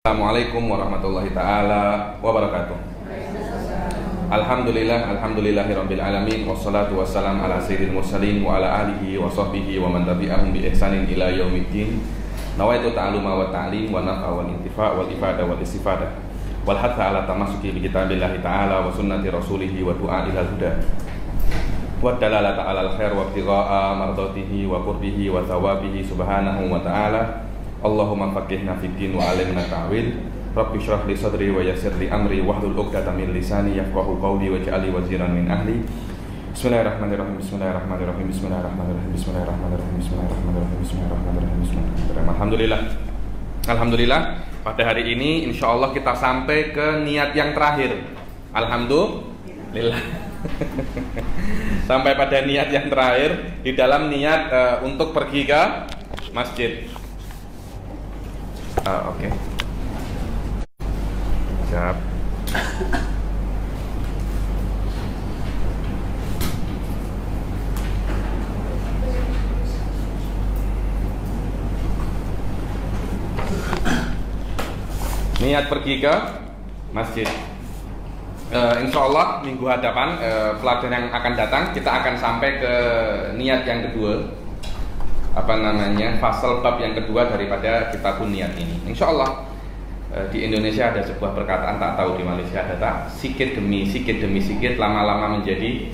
Assalamualaikum warahmatullahi ta'ala wabarakatuh. Alhamdulillahirabbil alamin, wassalatu wassalam ala sayyidil mursalin wa ala alihi wa sahbihi wa man tabi'ahum bi ihsanin ila yaumiddin. Nawaitu ta'alluma wa ta'lim wa nafa wal intifa wal ifada wal istifada wal hatha ala tamassuki bi kitabillahi ta'ala wa sunnati rasulihi wa du'a ilal huda wa dalalata ala al khair wa ibtigha'a mardatihi wa qurbihi wa thawabihi subhanahu wa ta'ala. Allahumma faqihna fid din wa alimna ta'wil. Rabbi shrah li sadri wa yassir li amri wahlul 'uqdatam min lisani yafqahu qawli waj'alni waziran min ahli. Bismillahirrahmanirrahim. Bismillahirrahmanirrahim. Bismillahirrahmanirrahim. Bismillahirrahmanirrahim. Bismillahirrahmanirrahim. Bismillahirrahmanirrahim. Alhamdulillah, pada hari ini insyaallah kita sampai ke niat yang terakhir. Alhamdulillah. Sampai pada niat yang terakhir di dalam niat untuk pergi ke masjid. Oke. Siap. Niat pergi ke masjid. Insya Allah minggu hadapan pelajaran yang akan datang kita akan sampai ke niat yang kedua. Fasal bab yang kedua daripada kitabun niat ini. Insya Allah di Indonesia ada sebuah perkataan, tak tahu di Malaysia ada tak, sikit demi sikit lama-lama menjadi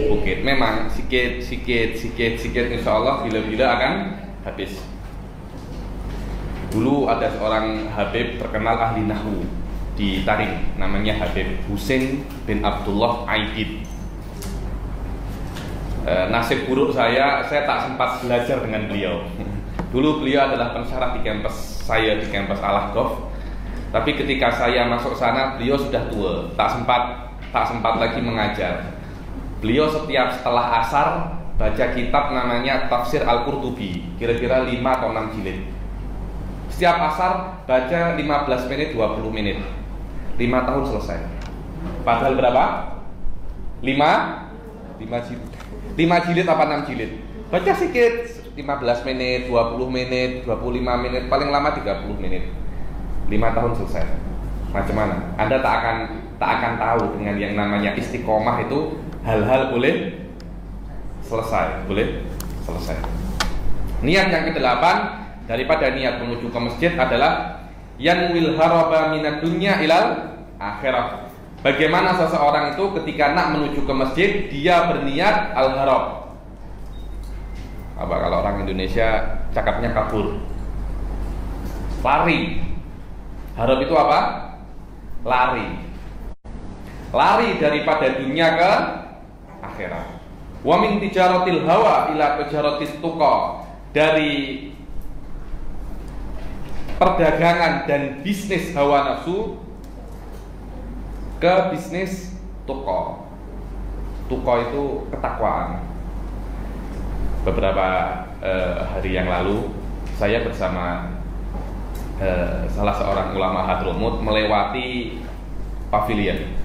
bukit. Memang sikit insya Allah bila-bila akan habis. Dulu ada seorang Habib terkenal ahli nahwu di Tarim, namanya Habib Husain bin Abdullah Aidid. Nasib buruk saya tak sempat belajar dengan beliau. Dulu beliau adalah pensyarah di kampus saya, di kampus Al-Ahqaf. Tapi ketika saya masuk sana, beliau sudah tua, tak sempat lagi mengajar. Beliau setiap setelah asar baca kitab namanya Tafsir Al-Qurtubi, kira-kira 5 atau 6 jilid. Setiap asar baca 15 menit, 20 menit. 5 tahun selesai. Padahal berapa? 5 jilid. 5 jilid apa 6 jilid? Baca sedikit, 15 menit, 20 menit, 25 menit, paling lama 30 menit. 5 tahun selesai. Macam mana? Anda tak akan tahu dengan yang namanya istiqomah itu hal-hal boleh selesai. Niat yang ke-8 daripada niat menuju ke masjid adalah yanwil haraba minad dunya ilal akhirah. Bagaimana seseorang itu ketika nak menuju ke masjid, dia berniat al-harab. Apa kalau orang Indonesia cakapnya kabur, lari. Harab itu apa? Lari daripada dunia ke akhirat. Wa min tijaratil hawa ila tijaratis tuqa. Dari perdagangan dan bisnis hawa nafsu ke bisnis tuqa. Tuqa itu ketakwaan. Beberapa hari yang lalu saya bersama salah seorang ulama Hadramut melewati pavilion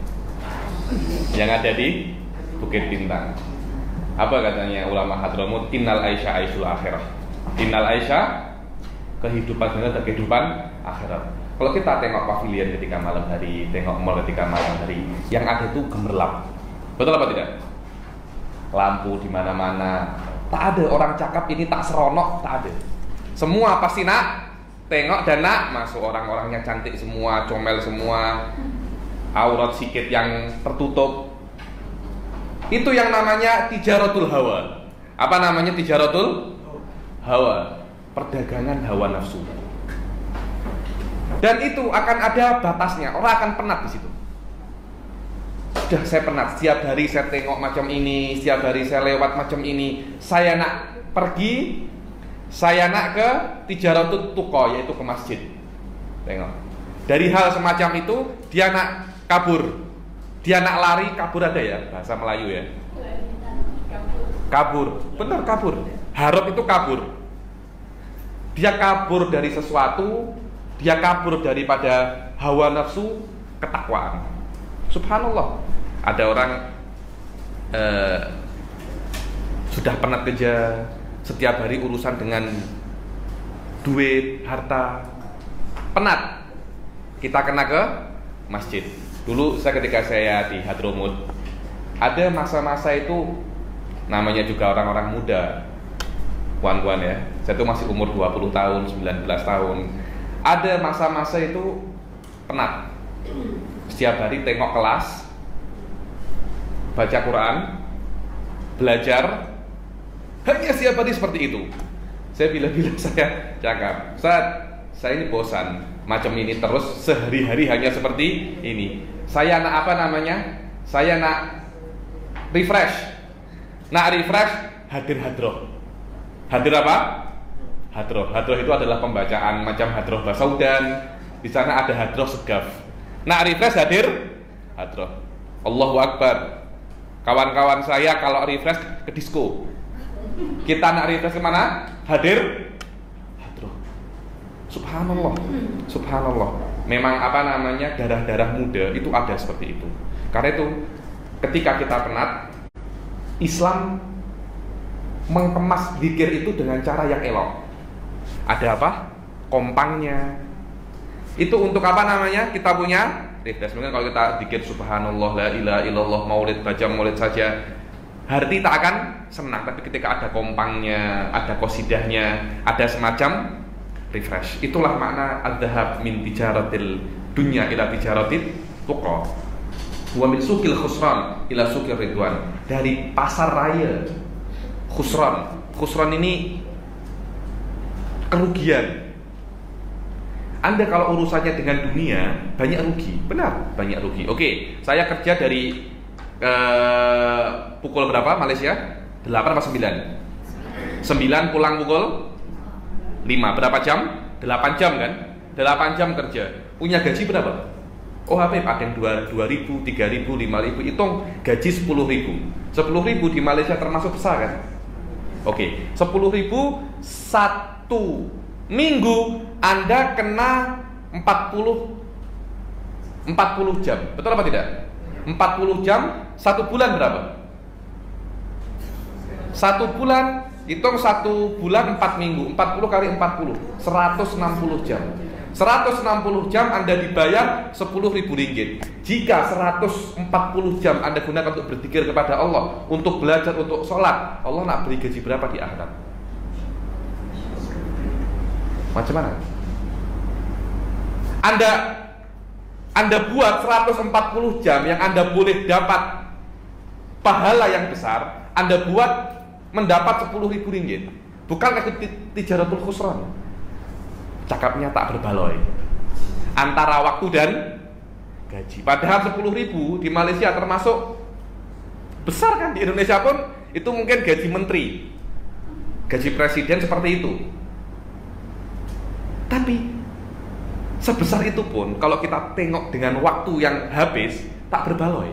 yang ada di Bukit Bintang. Apa katanya ulama Hadramut? Innal Aisha Aisyul akhirah. Innal Aisha kehidupan dunia dan kehidupan akhirat. Kalau kita tengok pavilion ketika malam hari, tengok mall ketika malam hari, yang ada itu gemerlap. Betul apa tidak? Lampu di mana-mana. Tak ada orang cakap ini tak seronok, tak ada. Semua pasti nak tengok dan nak masuk, orang-orangnya cantik semua, comel semua, aurat sikit yang tertutup. Itu yang namanya tijaratul hawa. Apa namanya tijaratul hawa? Perdagangan hawa nafsu. Dan itu akan ada batasnya. Orang akan penat di situ. Sudah saya penat. Setiap hari saya tengok macam ini, setiap hari saya lewat macam ini. Saya nak pergi, saya nak ke tijaratul tuqa, yaitu ke masjid. Tengok. Dari hal semacam itu, dia nak kabur. Dia nak lari, kabur ada ya? Bahasa Melayu ya. Kabur. Benar, kabur. Harap itu kabur. Dia kabur dari sesuatu. Dia kabur daripada hawa nafsu, ketakwaan. Subhanallah. Ada orang sudah penat kerja, setiap hari urusan dengan duit, harta, penat. kita kena ke masjid. Dulu ketika saya di Hadramut, ada masa-masa itu namanya juga orang-orang muda, puan-puan ya. Saya tuh masih umur 20 tahun, 19 tahun. Ada masa-masa itu penat. Setiap hari tengok kelas, baca Quran, belajar, hanya setiap hari seperti itu. Saya bila-bila saya cakap, Ustaz, saya ini bosan macam ini terus sehari-hari hanya seperti ini. Saya nak apa namanya? Saya nak refresh. Nak refresh, hadir hadroh. Hadir apa? Hadroh. Hadroh itu adalah pembacaan macam hadroh basaudan. Di sana ada hadroh segaf. Nak refresh, hadir hadroh. Allahu Akbar. Kawan-kawan saya kalau refresh ke disco. Kita nak refresh kemana? Hadir hadroh. Subhanallah. Subhanallah. Memang apa namanya, darah-darah muda itu ada seperti itu. Karena itu ketika kita penat, Islam mengemas zikir itu dengan cara yang elok. Ada apa? Kompangnya. Itu untuk apa namanya? Kita punya refresh. Mungkin kalau kita zikir subhanallah, la ilaha illallah, maulid, baca maulid saja, hati tak akan senang. Tapi ketika ada kompangnya, ada qasidahnya, ada semacam refresh. Itulah makna adzhab min tijaratil dunya ila tijaratil tuqa. Wa min sukil khusran ila sukil ridwan. Dari pasar raya khusran. Khusran ini kerugian. Anda kalau urusannya dengan dunia banyak rugi. Benar, banyak rugi. Oke, saya kerja dari pukul berapa Malaysia? 8 apa 9? 9 pulang pukul 5. Berapa jam? 8 jam kan? 8 jam kerja. Punya gaji berapa? Oh Habib, ada yang 2.000, 3.000, 5.000. Hitung gaji 10.000. 10.000 di Malaysia termasuk besar kan? Oke, 10.000 satu minggu Anda kena 40 jam. Betul apa tidak? 40 jam, 1 bulan berapa? 1 bulan, hitung 1 bulan 4 minggu, 40 kali 40, 160 jam. 160 jam Anda dibayar 10.000 ringgit. Jika 140 jam Anda gunakan untuk berzikir kepada Allah, untuk belajar, untuk sholat, Allah nak beri gaji berapa di akhirat? Macam mana? Anda buat 140 jam yang Anda boleh dapat pahala yang besar, Anda buat mendapat 10.000 ringgit. Bukankah itu tijaratul khusran? Cakapnya tak berbaloi antara waktu dan gaji. Padahal 10.000 di Malaysia termasuk besar kan. Di Indonesia pun itu mungkin gaji menteri, gaji presiden seperti itu. Tapi sebesar itu pun kalau kita tengok dengan waktu yang habis, tak berbaloi.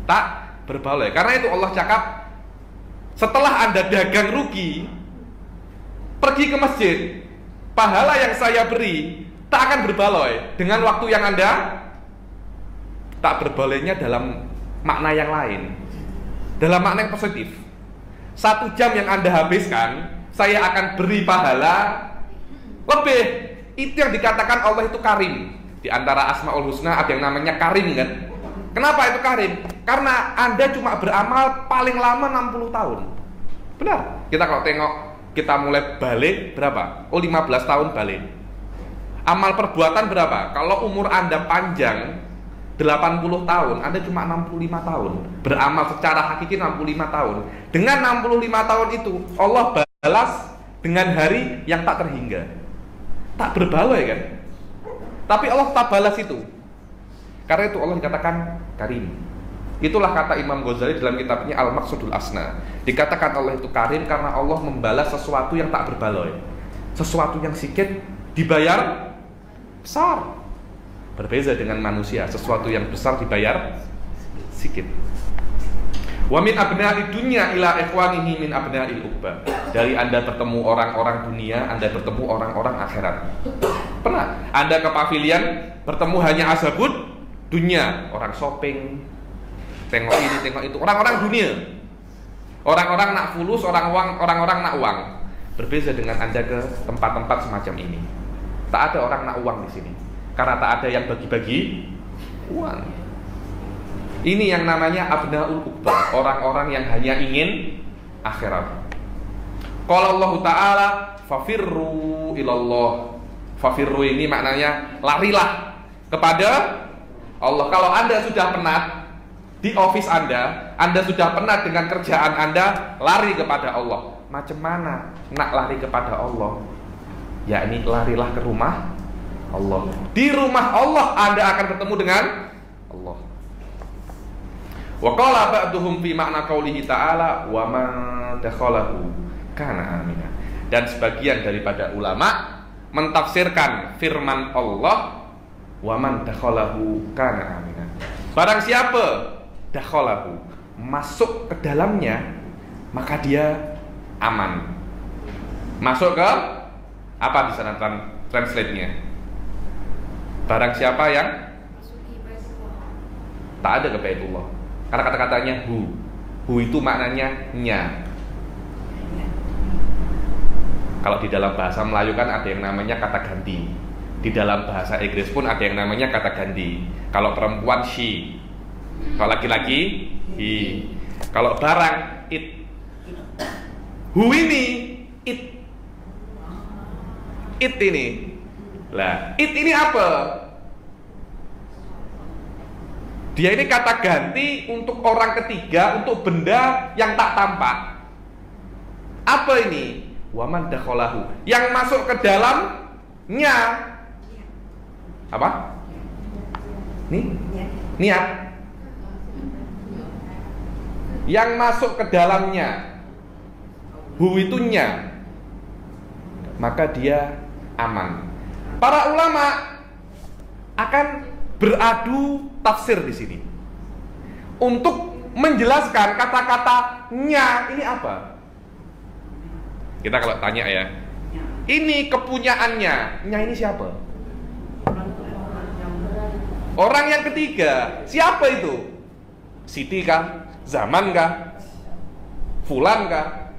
Tak berbaloi. Karena itu Allah cakap, setelah Anda dagang rugi, pergi ke masjid, pahala yang saya beri tak akan berbaloi dengan waktu yang Anda. Tak berbaloinya dalam makna yang lain, dalam makna yang positif. 1 jam yang Anda habiskan, saya akan beri pahala lebih. Itu yang dikatakan Allah itu karim. Di antara Asmaul Husna ada yang namanya karim kan. Kenapa itu karim? Karena Anda cuma beramal paling lama 60 tahun. Benar. Kita kalau tengok, kita mulai balik berapa? Oh 15 tahun balik. Amal perbuatan berapa? Kalau umur Anda panjang 80 tahun, Anda cuma 65 tahun. Beramal secara hakiki 65 tahun. Dengan 65 tahun itu Allah balas dengan hari yang tak terhingga. Tak berbaloi kan? Tapi Allah tak balas itu. Karena itu Allah dikatakan karim. Itulah kata Imam Ghazali dalam kitabnya Al-Maqsudul Asna. Dikatakan Allah itu karim karena Allah membalas sesuatu yang tak berbaloi. Sesuatu yang sedikit dibayar besar. Berbeza dengan manusia, sesuatu yang besar dibayar sedikit. Wa min abna'id dunya ila ikhwanihi min abna'il uqba. Dari Anda bertemu orang-orang dunia, Anda bertemu orang-orang akhirat. Pernah Anda ke pavilion bertemu hanya ashabud dunia, orang shopping, tengok ini, tengok itu, orang-orang dunia. Orang-orang nak fulus, orang-orang nak uang. Berbeza dengan Anda ke tempat-tempat semacam ini. Tak ada orang nak uang di sini. karena tak ada yang bagi-bagi uang. Ini yang namanya abnaul uqbah, orang-orang yang hanya ingin akhirat. Qala Allah Ta'ala fafirru ilallah. Fafirru ini maknanya larilah kepada Allah. Kalau Anda sudah penat di office Anda sudah penat dengan kerjaan Anda, lari kepada Allah. Macam mana nak lari kepada Allah? Yakni larilah ke rumah Allah. Di rumah Allah Anda akan ketemu dengan Allah. Wa qala ba'duhum fi makna qaulihi ta'ala wa man dakhalahu kana amina. Dan sebagian daripada ulama mentafsirkan firman Allah wa man dakhalahu kana amina. Barang siapa dakhalahu, masuk ke dalamnya, maka dia aman. Masuk ke apa di sana translate-nya? Barang siapa yang tak ada ke Baitullah. Karena kata-katanya hu itu maknanya nya. Kalau di dalam bahasa Melayu kan ada yang namanya kata ganti. Di dalam bahasa Inggris pun ada yang namanya kata ganti. Kalau perempuan she, kalau laki-laki he. Kalau barang it. Hu ini it. It ini. Lah, it ini apa? Dia ini kata ganti untuk orang ketiga, untuk benda yang tak tampak. Apa ini? Waman dakhalahu, yang masuk ke dalamnya. Apa? Nih? Niat. Yang masuk ke dalamnya. Hu itu nya. Maka dia aman. Para ulama akan beradu tafsir di sini untuk menjelaskan kata-kata nya ini apa. Kita kalau tanya ya, ini kepunyaannya, nya ini siapa? Orang yang ketiga, siapa itu? Siti kah? Zaman kah? Fulan kah?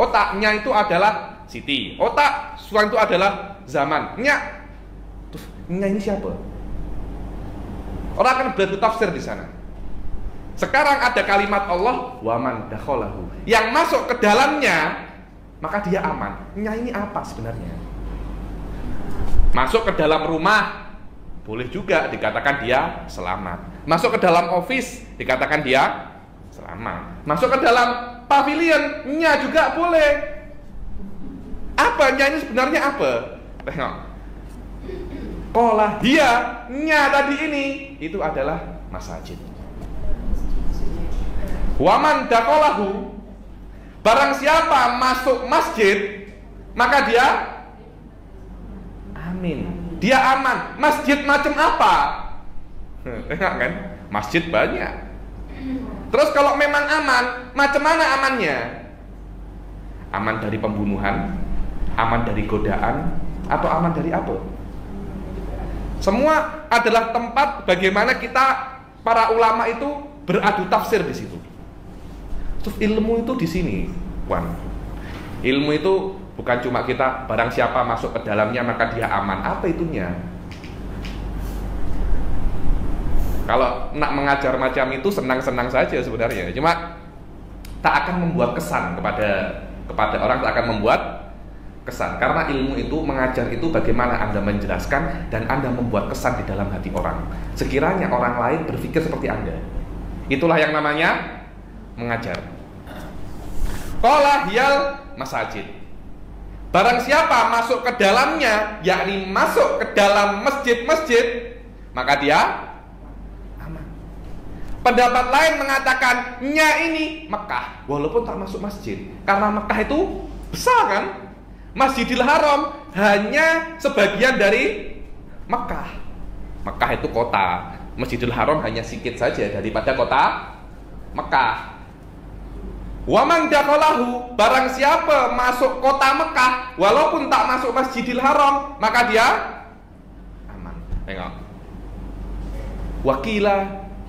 Otaknya itu adalah Siti. Otak suan itu adalah zaman. Nya. Terus nya ini siapa? Orang akan beradu tafsir di sana. Sekarang ada kalimat Allah waman dakhalahu, yang masuk ke dalamnya maka dia aman. Nya ini apa sebenarnya? Masuk ke dalam rumah boleh juga dikatakan dia selamat. Masuk ke dalam office dikatakan dia selamat. Masuk ke dalam pavilion nya juga boleh. Apa nya ini sebenarnya apa? Tengok. Qala hiya, nya tadi ini itu adalah masajid. Waman dakhalahu, barang siapa masuk masjid maka dia amin. Dia aman. Masjid macam apa? Enak kan? Masjid banyak. Terus kalau memang aman, macam mana amannya? Aman dari pembunuhan, aman dari godaan, atau aman dari apa? Semua adalah tempat bagaimana kita para ulama itu beradu tafsir di situ. Terus ilmu itu di sini, Wan. Ilmu itu bukan cuma kita barang siapa masuk ke dalamnya maka dia aman. Apa itunya? Kalau nak mengajar macam itu senang-senang saja sebenarnya. Cuma tak akan membuat kesan kepada orang, tak akan membuat kesan. Karena ilmu itu, mengajar itu bagaimana Anda menjelaskan dan Anda membuat kesan di dalam hati orang. Sekiranya orang lain berpikir seperti Anda. Itulah yang namanya mengajar. Qala hiyal masajid. Barang siapa masuk ke dalamnya, yakni masuk ke dalam masjid-masjid, maka dia aman. Pendapat lain mengatakan nya ini Mekah, walaupun tak masuk masjid. Karena Mekah itu besar kan? Masjidil Haram hanya sebagian dari Mekah. Mekah itu kota, Masjidil Haram hanya sedikit saja daripada kota Mekah. Waman dakhalahu, barang siapa masuk kota Mekah walaupun tak masuk Masjidil Haram, maka dia aman. Tengok. Wakila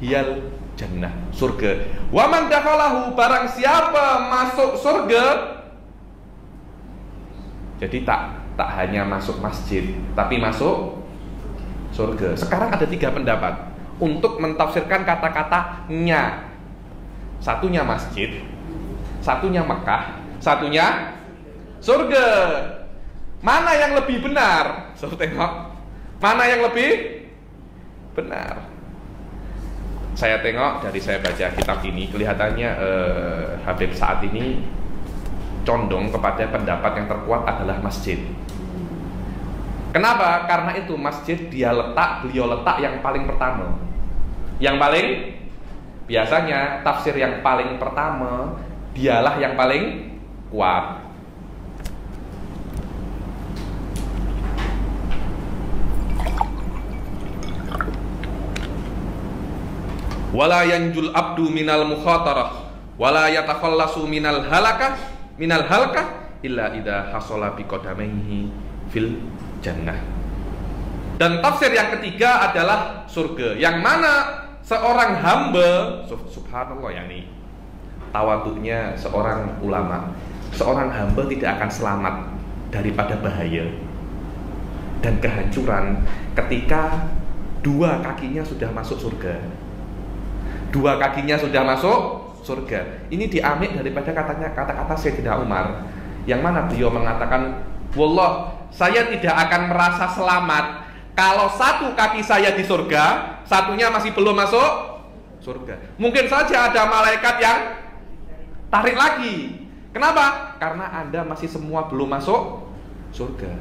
hiyal jannah, surga. Waman dakhalahu, barang siapa masuk surga. Jadi tak hanya masuk masjid, tapi masuk surga. Sekarang ada 3 pendapat untuk mentafsirkan kata-kata nya. Satunya masjid, satunya Mekah, satunya surga. Mana yang lebih benar? So, tengok. Mana yang lebih benar? Saya tengok dari saya baca kitab ini, kelihatannya Habib saat ini condong kepada pendapat yang terkuat adalah masjid. Kenapa? Karena itu masjid beliau letak yang paling pertama. Yang paling biasanya tafsir yang paling pertama dialah yang paling kuat. Wala yanjul abdu minal mukhatarah wala yatakhallasu minal halakah illa idza hasala biqadamaihi fil jannah. Dan tafsir yang ketiga adalah surga, yang mana seorang hamba, subhanallah, yakni tawaduknya seorang ulama, seorang hamba tidak akan selamat daripada bahaya dan kehancuran ketika 2 kakinya sudah masuk surga. 2 kakinya sudah masuk surga. Ini diambil daripada kata-kata Sayyidina Umar, yang mana beliau mengatakan, wallah, saya tidak akan merasa selamat kalau 1 kaki saya di surga, satunya masih belum masuk surga. Mungkin saja ada malaikat yang tarik lagi. Kenapa? Karena Anda masih semua belum masuk surga.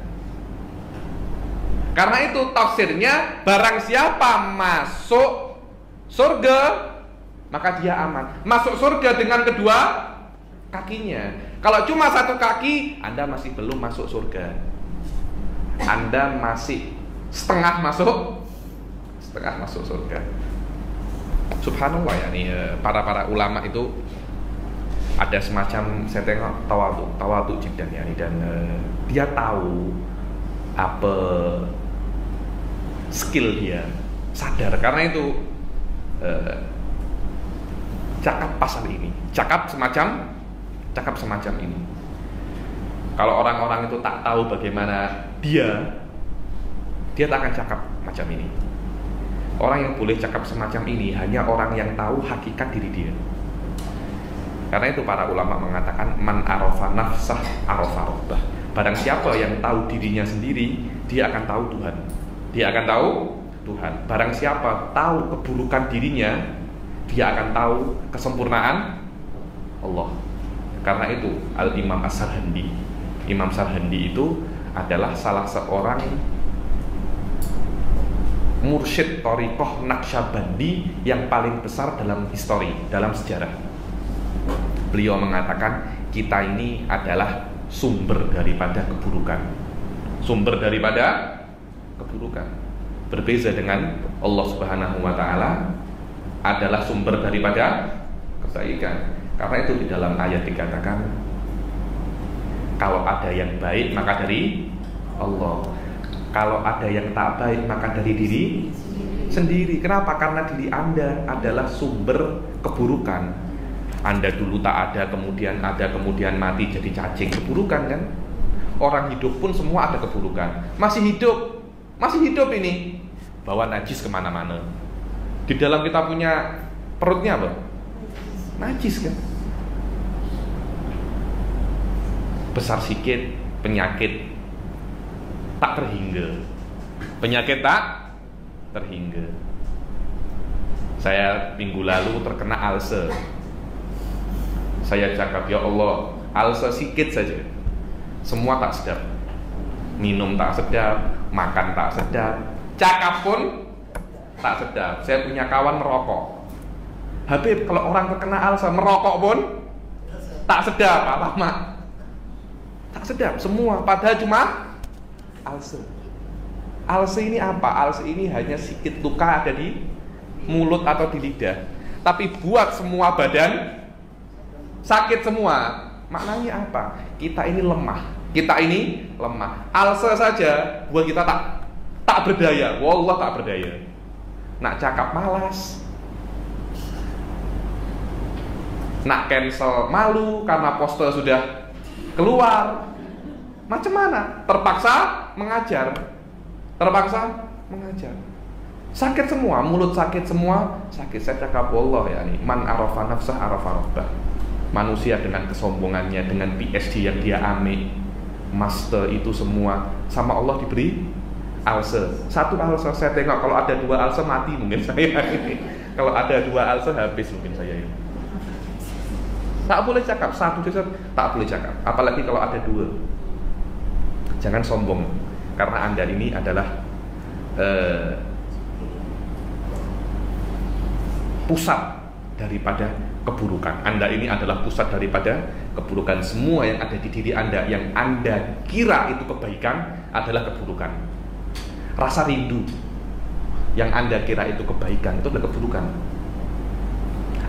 Karena itu tafsirnya, barang siapa masuk surga maka dia aman. Masuk surga dengan kedua kakinya. Kalau cuma 1 kaki, Anda masih belum masuk surga. Anda masih setengah masuk surga. Subhanallah, yakni para ulama itu ada semacam, saya tengok, tawadhu jiddan, yakni, dan dia tahu apa skill dia, sadar. Karena itu cakap pasal ini, cakap semacam ini. Kalau orang-orang itu tak tahu bagaimana dia tak akan cakap macam ini. Orang yang boleh cakap semacam ini hanya orang yang tahu hakikat diri dia. Karena itu para ulama mengatakan, man arafa nafsah arafa rabbah. Barang siapa yang tahu dirinya sendiri, dia akan tahu Tuhan. Dia akan tahu Tuhan. Barang siapa tahu keburukan dirinya, dia akan tahu kesempurnaan Allah. Karena itu Al-Imam As-Sarhandi, Imam Sarhandi itu adalah salah seorang mursyid thariqah Naqsyabandi yang paling besar dalam histori, dalam sejarah. Beliau mengatakan, kita ini adalah sumber daripada keburukan. Sumber daripada keburukan. Berbeza dengan Allah Subhanahu wa taala adalah sumber daripada kebaikan. Karena itu di dalam ayat dikatakan, kalau ada yang baik maka dari Allah, kalau ada yang tak baik maka dari diri sendiri. Kenapa? Karena diri Anda adalah sumber keburukan. Anda dulu tak ada, kemudian ada, kemudian mati jadi cacing. Keburukan kan? Orang hidup pun semua ada keburukan. Masih hidup ini, bawa najis kemana-mana. Di dalam kita punya perutnya apa? Najis kan? Besar sikit, penyakit tak terhingga. Penyakit tak terhingga. Saya minggu lalu terkena ulcer. Saya cakap, ya Allah, ulcer sikit saja, semua tak sedap. Minum tak sedap, makan tak sedap, cakap pun tak sedap. Saya punya kawan merokok. Habib, kalau orang terkena ulcer merokok pun tak sedap. Apa mak? Tak sedap semua, padahal cuma ulcer. Ulcer ini apa? Ulcer ini hanya sedikit luka ada di mulut atau di lidah, tapi buat semua badan sakit semua. Maknanya apa? Kita ini lemah. Ulcer saja buat kita tak berdaya. Wallah tak berdaya. Nak cakap malas, nak cancel malu karena poster sudah keluar. Macam mana? Terpaksa mengajar. Sakit semua, mulut sakit semua, sakit. Saya cakap wallah ya, man arafa nafsah arafa rabbah. Manusia dengan kesombongannya, dengan PhD yang dia ambil, master itu semua, sama Allah diberi ulcer. Satu ulcer saya tengok, kalau ada 2 ulcer mati mungkin saya. Kalau ada 2 ulcer habis mungkin saya ini. Tak boleh cakap, satu saja tak boleh cakap. Apalagi kalau ada 2. Jangan sombong, karena Anda ini adalah pusat daripada keburukan. Anda ini adalah pusat daripada keburukan. Semua yang ada di diri Anda yang Anda kira itu kebaikan adalah keburukan. Rasa rindu yang Anda kira itu kebaikan itu adalah keburukan.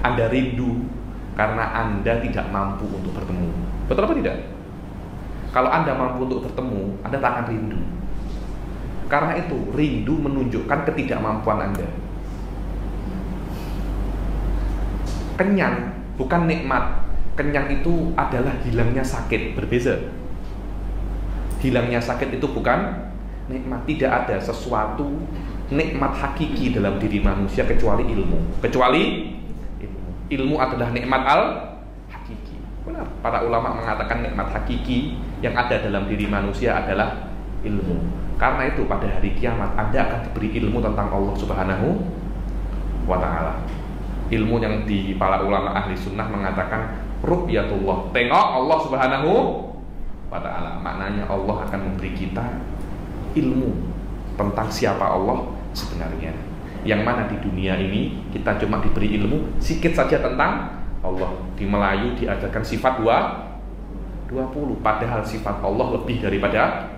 Anda rindu karena Anda tidak mampu untuk bertemu. Betul apa tidak? Kalau Anda mampu untuk bertemu, Anda tak akan rindu. Karena itu, rindu menunjukkan ketidakmampuan Anda. Kenyang bukan nikmat. Kenyang itu adalah hilangnya sakit, berbeza. Hilangnya sakit itu bukan nikmat. Tidak ada sesuatu nikmat hakiki dalam diri manusia kecuali ilmu. Kecuali ilmu adalah nikmat al-hakiki. Benar, para ulama mengatakan nikmat hakiki yang ada dalam diri manusia adalah ilmu. Karena itu pada hari kiamat Anda akan diberi ilmu tentang Allah Subhanahu wa ta'ala. Ilmu yang di para ulama ahli sunnah mengatakan ru'yatullah, tengok Allah Subhanahu wa ta'ala. Maknanya Allah akan memberi kita ilmu tentang siapa Allah sebenarnya. Yang mana di dunia ini kita cuma diberi ilmu sedikit saja tentang Allah. Di Melayu diajarkan sifat 20, padahal sifat Allah lebih daripada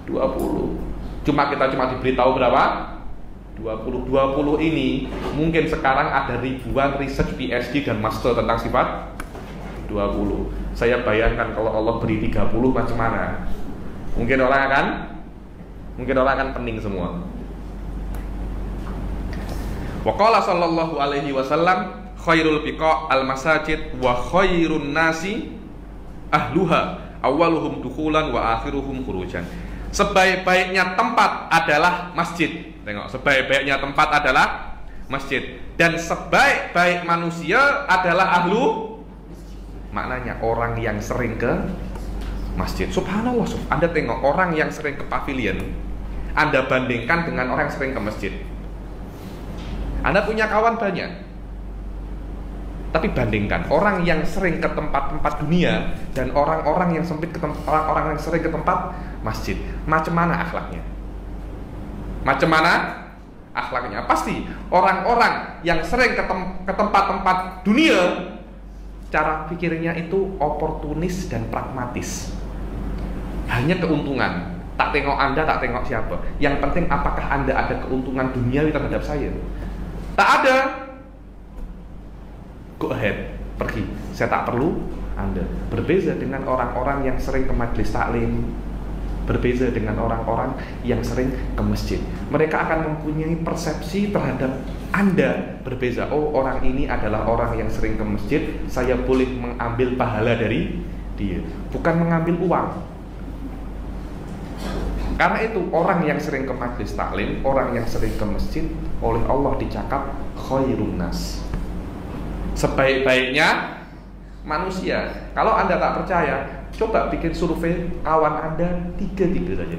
20. Kita cuma diberitahu berapa? 20 ini mungkin sekarang ada ribuan research PhD dan master tentang sifat 20. Saya bayangkan kalau Allah beri 30 macam mana? Mungkin orang akan pening semua. Wa qala sallallahu alaihi wasallam khairul biqa al masajid wa khairun nasi ahluha awwaluhum dukhulan wa akhiruhum khurujan. Sebaik-baiknya tempat adalah masjid. Tengok, sebaik-baiknya tempat adalah masjid. Dan sebaik-baik manusia adalah ahlu. Maknanya orang yang sering ke masjid. Subhanallah, Anda tengok orang yang sering ke pavilion, Anda bandingkan dengan orang yang sering ke masjid. Anda punya kawan banyak, tapi bandingkan orang yang sering ke tempat-tempat dunia dan orang-orang yang sempit ke orang yang sering ke tempat masjid. Macam mana akhlaknya? Pasti orang-orang yang sering ke tempat-tempat dunia, cara pikirnya itu oportunis dan pragmatis. Hanya keuntungan. Tak tengok Anda, tak tengok siapa. Yang penting apakah Anda ada keuntungan duniawi terhadap saya. Tak ada, go ahead, pergi. Saya tak perlu Anda. Berbeza dengan orang-orang yang sering ke majelis taklim, berbeza dengan orang-orang yang sering ke masjid. Mereka akan mempunyai persepsi terhadap Anda berbeza. Oh, orang ini adalah orang yang sering ke masjid, saya boleh mengambil pahala dari dia, bukan mengambil uang. Karena itu orang yang sering ke majelis taklim, orang yang sering ke masjid, oleh Allah dicakap khairun nas, sebaik-baiknya manusia. Kalau Anda tak percaya, coba bikin survei kawan Anda 3 saja.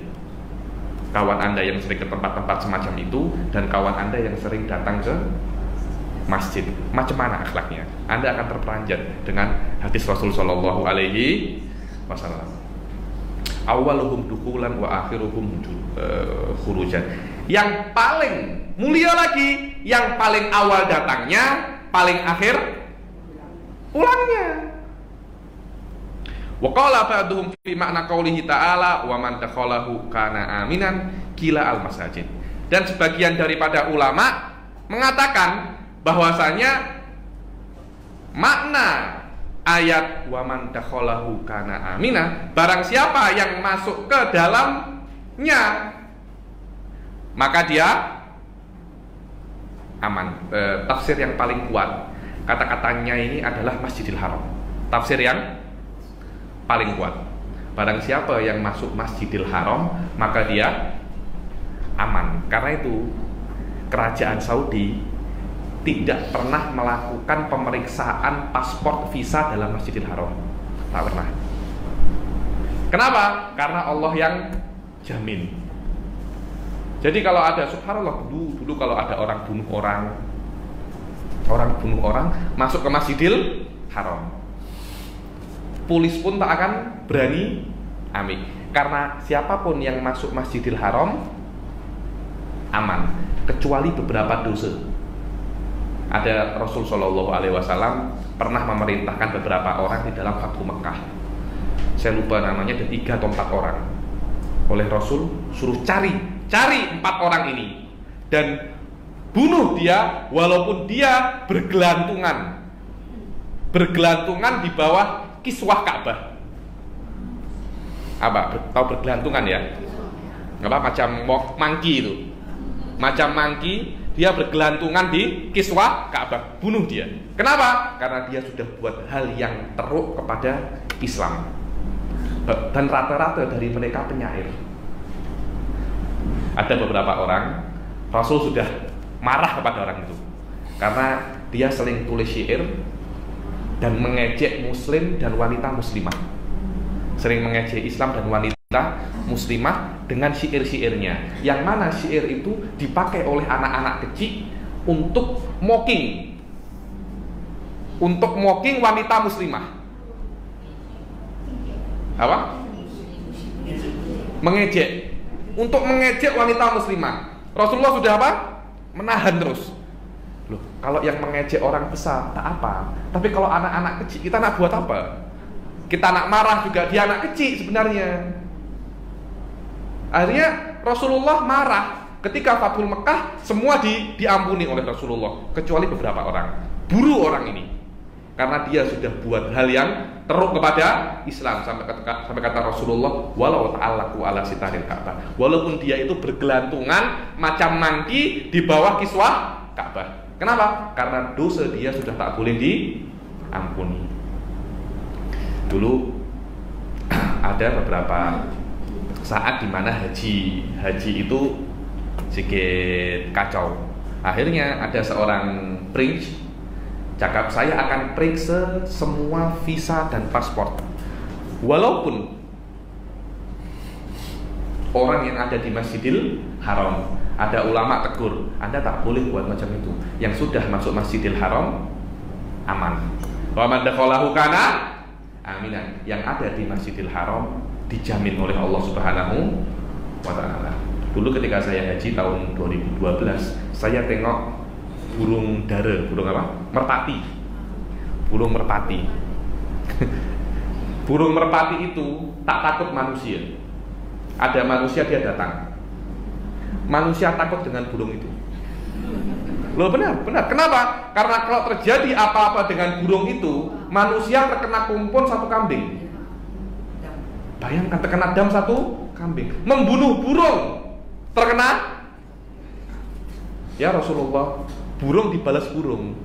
Kawan Anda yang sering ke tempat-tempat semacam itu dan kawan Anda yang sering datang ke masjid, macam mana akhlaknya? Anda akan terperanjat dengan hadis Rasul Shallallahu Alaihi Wasallam. Awaluhum dukulan wa akhiruhum khurujan. Yang paling mulia lagi, yang paling awal datangnya, paling akhir pulangnya. Wa qala ba'duhum fi makna qaulihi ta'ala wa man dakhalahu kana aminan kila al masajid. Dan sebagian daripada ulama mengatakan bahwasanya makna ayat wa man dakhalahu kana amina, barang siapa yang masuk ke dalamnya maka dia aman. Tafsir yang paling kuat kata-katanya ini adalah Masjidil Haram. Tafsir yang paling kuat, barang siapa yang masuk Masjidil Haram maka dia aman. Karena itu kerajaan Saudi tidak pernah melakukan pemeriksaan paspor visa dalam Masjidil Haram. Tak pernah. Kenapa? Karena Allah yang jamin. Jadi kalau ada, subhanallah, dulu kalau ada orang bunuh orang masuk ke Masjidil Haram, polis pun tak akan berani ambil. Karena siapapun yang masuk Masjidil Haram aman, kecuali beberapa dosa. Ada Rasul Shallallahu Alaihi Wasallam pernah memerintahkan beberapa orang di dalam Fathu Mekah. Saya lupa namanya, ada 3 atau 4 orang. Oleh Rasul suruh cari 4 orang ini dan bunuh dia walaupun dia bergelantungan di bawah kiswah Ka'bah. Apa? Tahu bergelantungan ya? Apa, macam monkey itu. Macam monkey, dia bergelantungan di kiswah Ka'bah. Bunuh dia. Kenapa? Karena dia sudah buat hal yang teruk kepada Islam. Dan rata-rata dari mereka penyair. Ada beberapa orang, Rasul sudah marah kepada orang itu karena dia sering tulis syair dan mengejek muslim dan wanita muslimah. Sering mengejek Islam dan wanita muslimah dengan syair-syairnya, yang mana syair itu dipakai oleh anak-anak kecil untuk mocking wanita muslimah. Apa? Untuk mengejek wanita muslimah. Rasulullah sudah apa? Menahan terus. Loh, kalau yang mengejek orang besar tak apa, tapi kalau anak-anak kecil kita nak buat apa? Kita nak marah juga, dia anak kecil sebenarnya. Akhirnya Rasulullah marah ketika Fathul Mekah, semua diampuni oleh Rasulullah kecuali beberapa orang. Buru orang ini karena dia sudah buat hal yang teruk kepada Islam, sampai kata Rasulullah, walau ta'allaku ala sitaril Ka'bah, walaupun dia itu bergelantungan macam monkey di bawah kiswah Ka'bah. Kenapa? Karena dosa dia sudah tak boleh diampuni. Dulu ada beberapa saat di mana haji itu sedikit kacau. Akhirnya ada seorang prince cakap, saya akan periksa semua visa dan paspor. Walaupun orang yang ada di Masjidil Haram, ada ulama tegur, Anda tak boleh buat macam itu. Yang sudah masuk Masjidil Haram aman. Wa man dakhalahu kana aminan. Yang ada di Masjidil Haram dijamin oleh Allah Subhanahu wa taala. Dulu ketika saya haji tahun 2012, saya tengok burung dara, burung apa? Merpati. Burung merpati. Burung merpati itu tak takut manusia. Ada manusia dia datang. Manusia takut dengan burung itu. Loh, benar. Kenapa? Karena kalau terjadi apa-apa dengan burung itu, manusia terkena kumpul 1 kambing. Bayangkan terkena dam 1 kambing. Membunuh burung terkena. Ya Rasulullah, burung dibalas burung.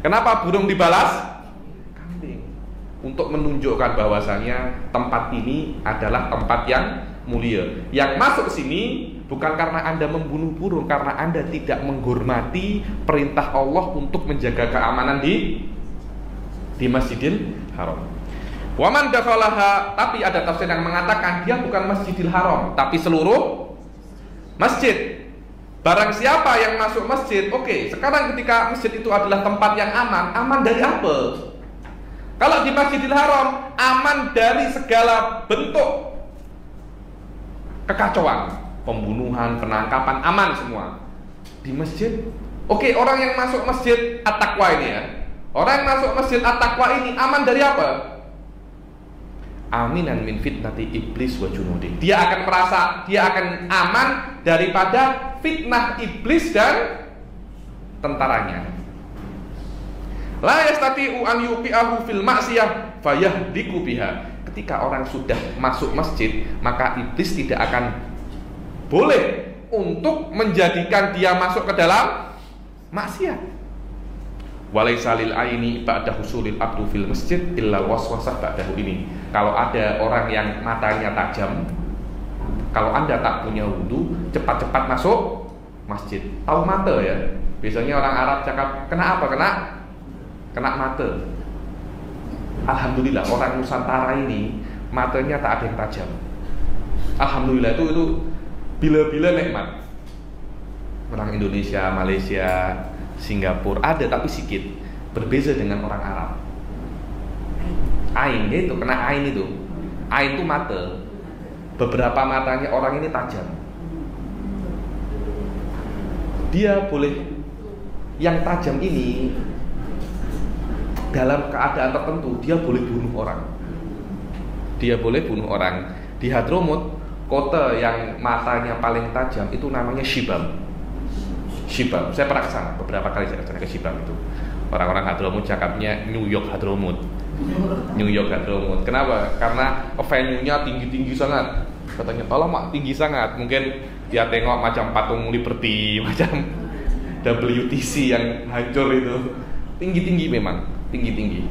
Kenapa burung dibalas? Kambing. Untuk menunjukkan bahwasanya tempat ini adalah tempat yang mulia. Yang masuk sini bukan karena Anda membunuh burung, karena Anda tidak menghormati perintah Allah untuk menjaga keamanan di Masjidil Haram. Waman dakhalaha, tapi ada tafsir yang mengatakan dia bukan Masjidil Haram, tapi seluruh masjid. Barang siapa yang masuk masjid, oke, sekarang ketika masjid itu adalah tempat yang aman dari apa? Kalau di Masjidil Haram, aman dari segala bentuk kekacauan, pembunuhan, penangkapan, aman semua. Di masjid, oke, orang yang masuk masjid At-Taqwa ini ya, orang yang masuk masjid At-Taqwa ini aman dari apa? Aminan min fitnati iblis wa junudi. Dia akan merasa dia akan aman daripada fitnah iblis dan tentaranya. La yastati'u an yuqi'ahu fil ma'siyah fayahdiku biha. Ketika orang sudah masuk masjid, maka iblis tidak akan boleh untuk menjadikan dia masuk ke dalam maksiat. Walaisa lil aini ba'da husulil abdu fil masjid illa waswasah ba'dahu ini. Kalau ada orang yang matanya tajam, kalau Anda tak punya wudu, cepat-cepat masuk masjid. Tahu mata ya? Biasanya orang Arab cakap kena apa? Kena mata. Alhamdulillah orang Nusantara ini matanya tak ada yang tajam. Alhamdulillah itu bila-bila nikmat. Orang Indonesia, Malaysia, Singapura ada tapi sedikit. Berbeza dengan orang Arab. Ain itu kena ain itu. Ain itu mata. Beberapa matanya orang ini tajam. Dia boleh yang tajam ini dalam keadaan tertentu dia boleh bunuh orang. Dia boleh bunuh orang. Di Hadramut, kota yang matanya paling tajam itu namanya Shibam. Shibam. Saya pernah kesana beberapa kali, saya kesana ke Shibam itu. Orang-orang Hadramut cakapnya New York Hadramut. New York Hadramut. Kenapa? Karena venue-nya tinggi-tinggi sangat. Katanya tolong mak tinggi sangat. Mungkin dia tengok macam patung Liberty, macam WTC yang hancur itu. Tinggi-tinggi memang, tinggi-tinggi.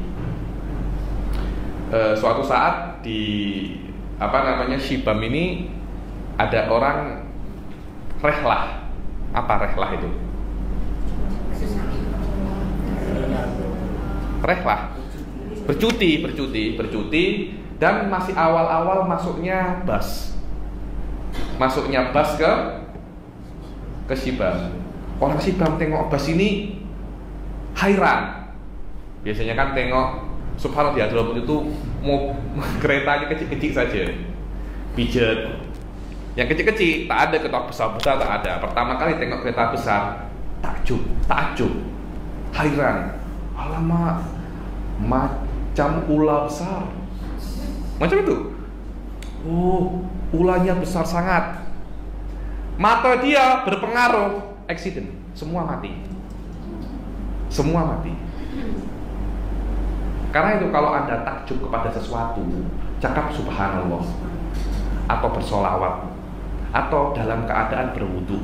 Suatu saat di Shibam ini ada orang rehlah. Apa rehlah itu? Rehlah. Bercuti dan masih awal-awal masuknya bus ke Shibam. Orang Shibam tengok bus ini hairan. Biasanya kan tengok subhanallah di Hadramut itu mau keretanya kecil-kecil saja, pijet. Yang kecil-kecil tak ada, kereta besar-besar tak ada. Pertama kali tengok kereta besar, takjub, hairan. Alamak, macam ular besar. Macam itu. Oh, ulahnya besar sangat. Mata dia berpengaruh, accident, semua mati. Karena itu kalau Anda takjub kepada sesuatu, cakap subhanallah atau bersolawat atau dalam keadaan berwudu.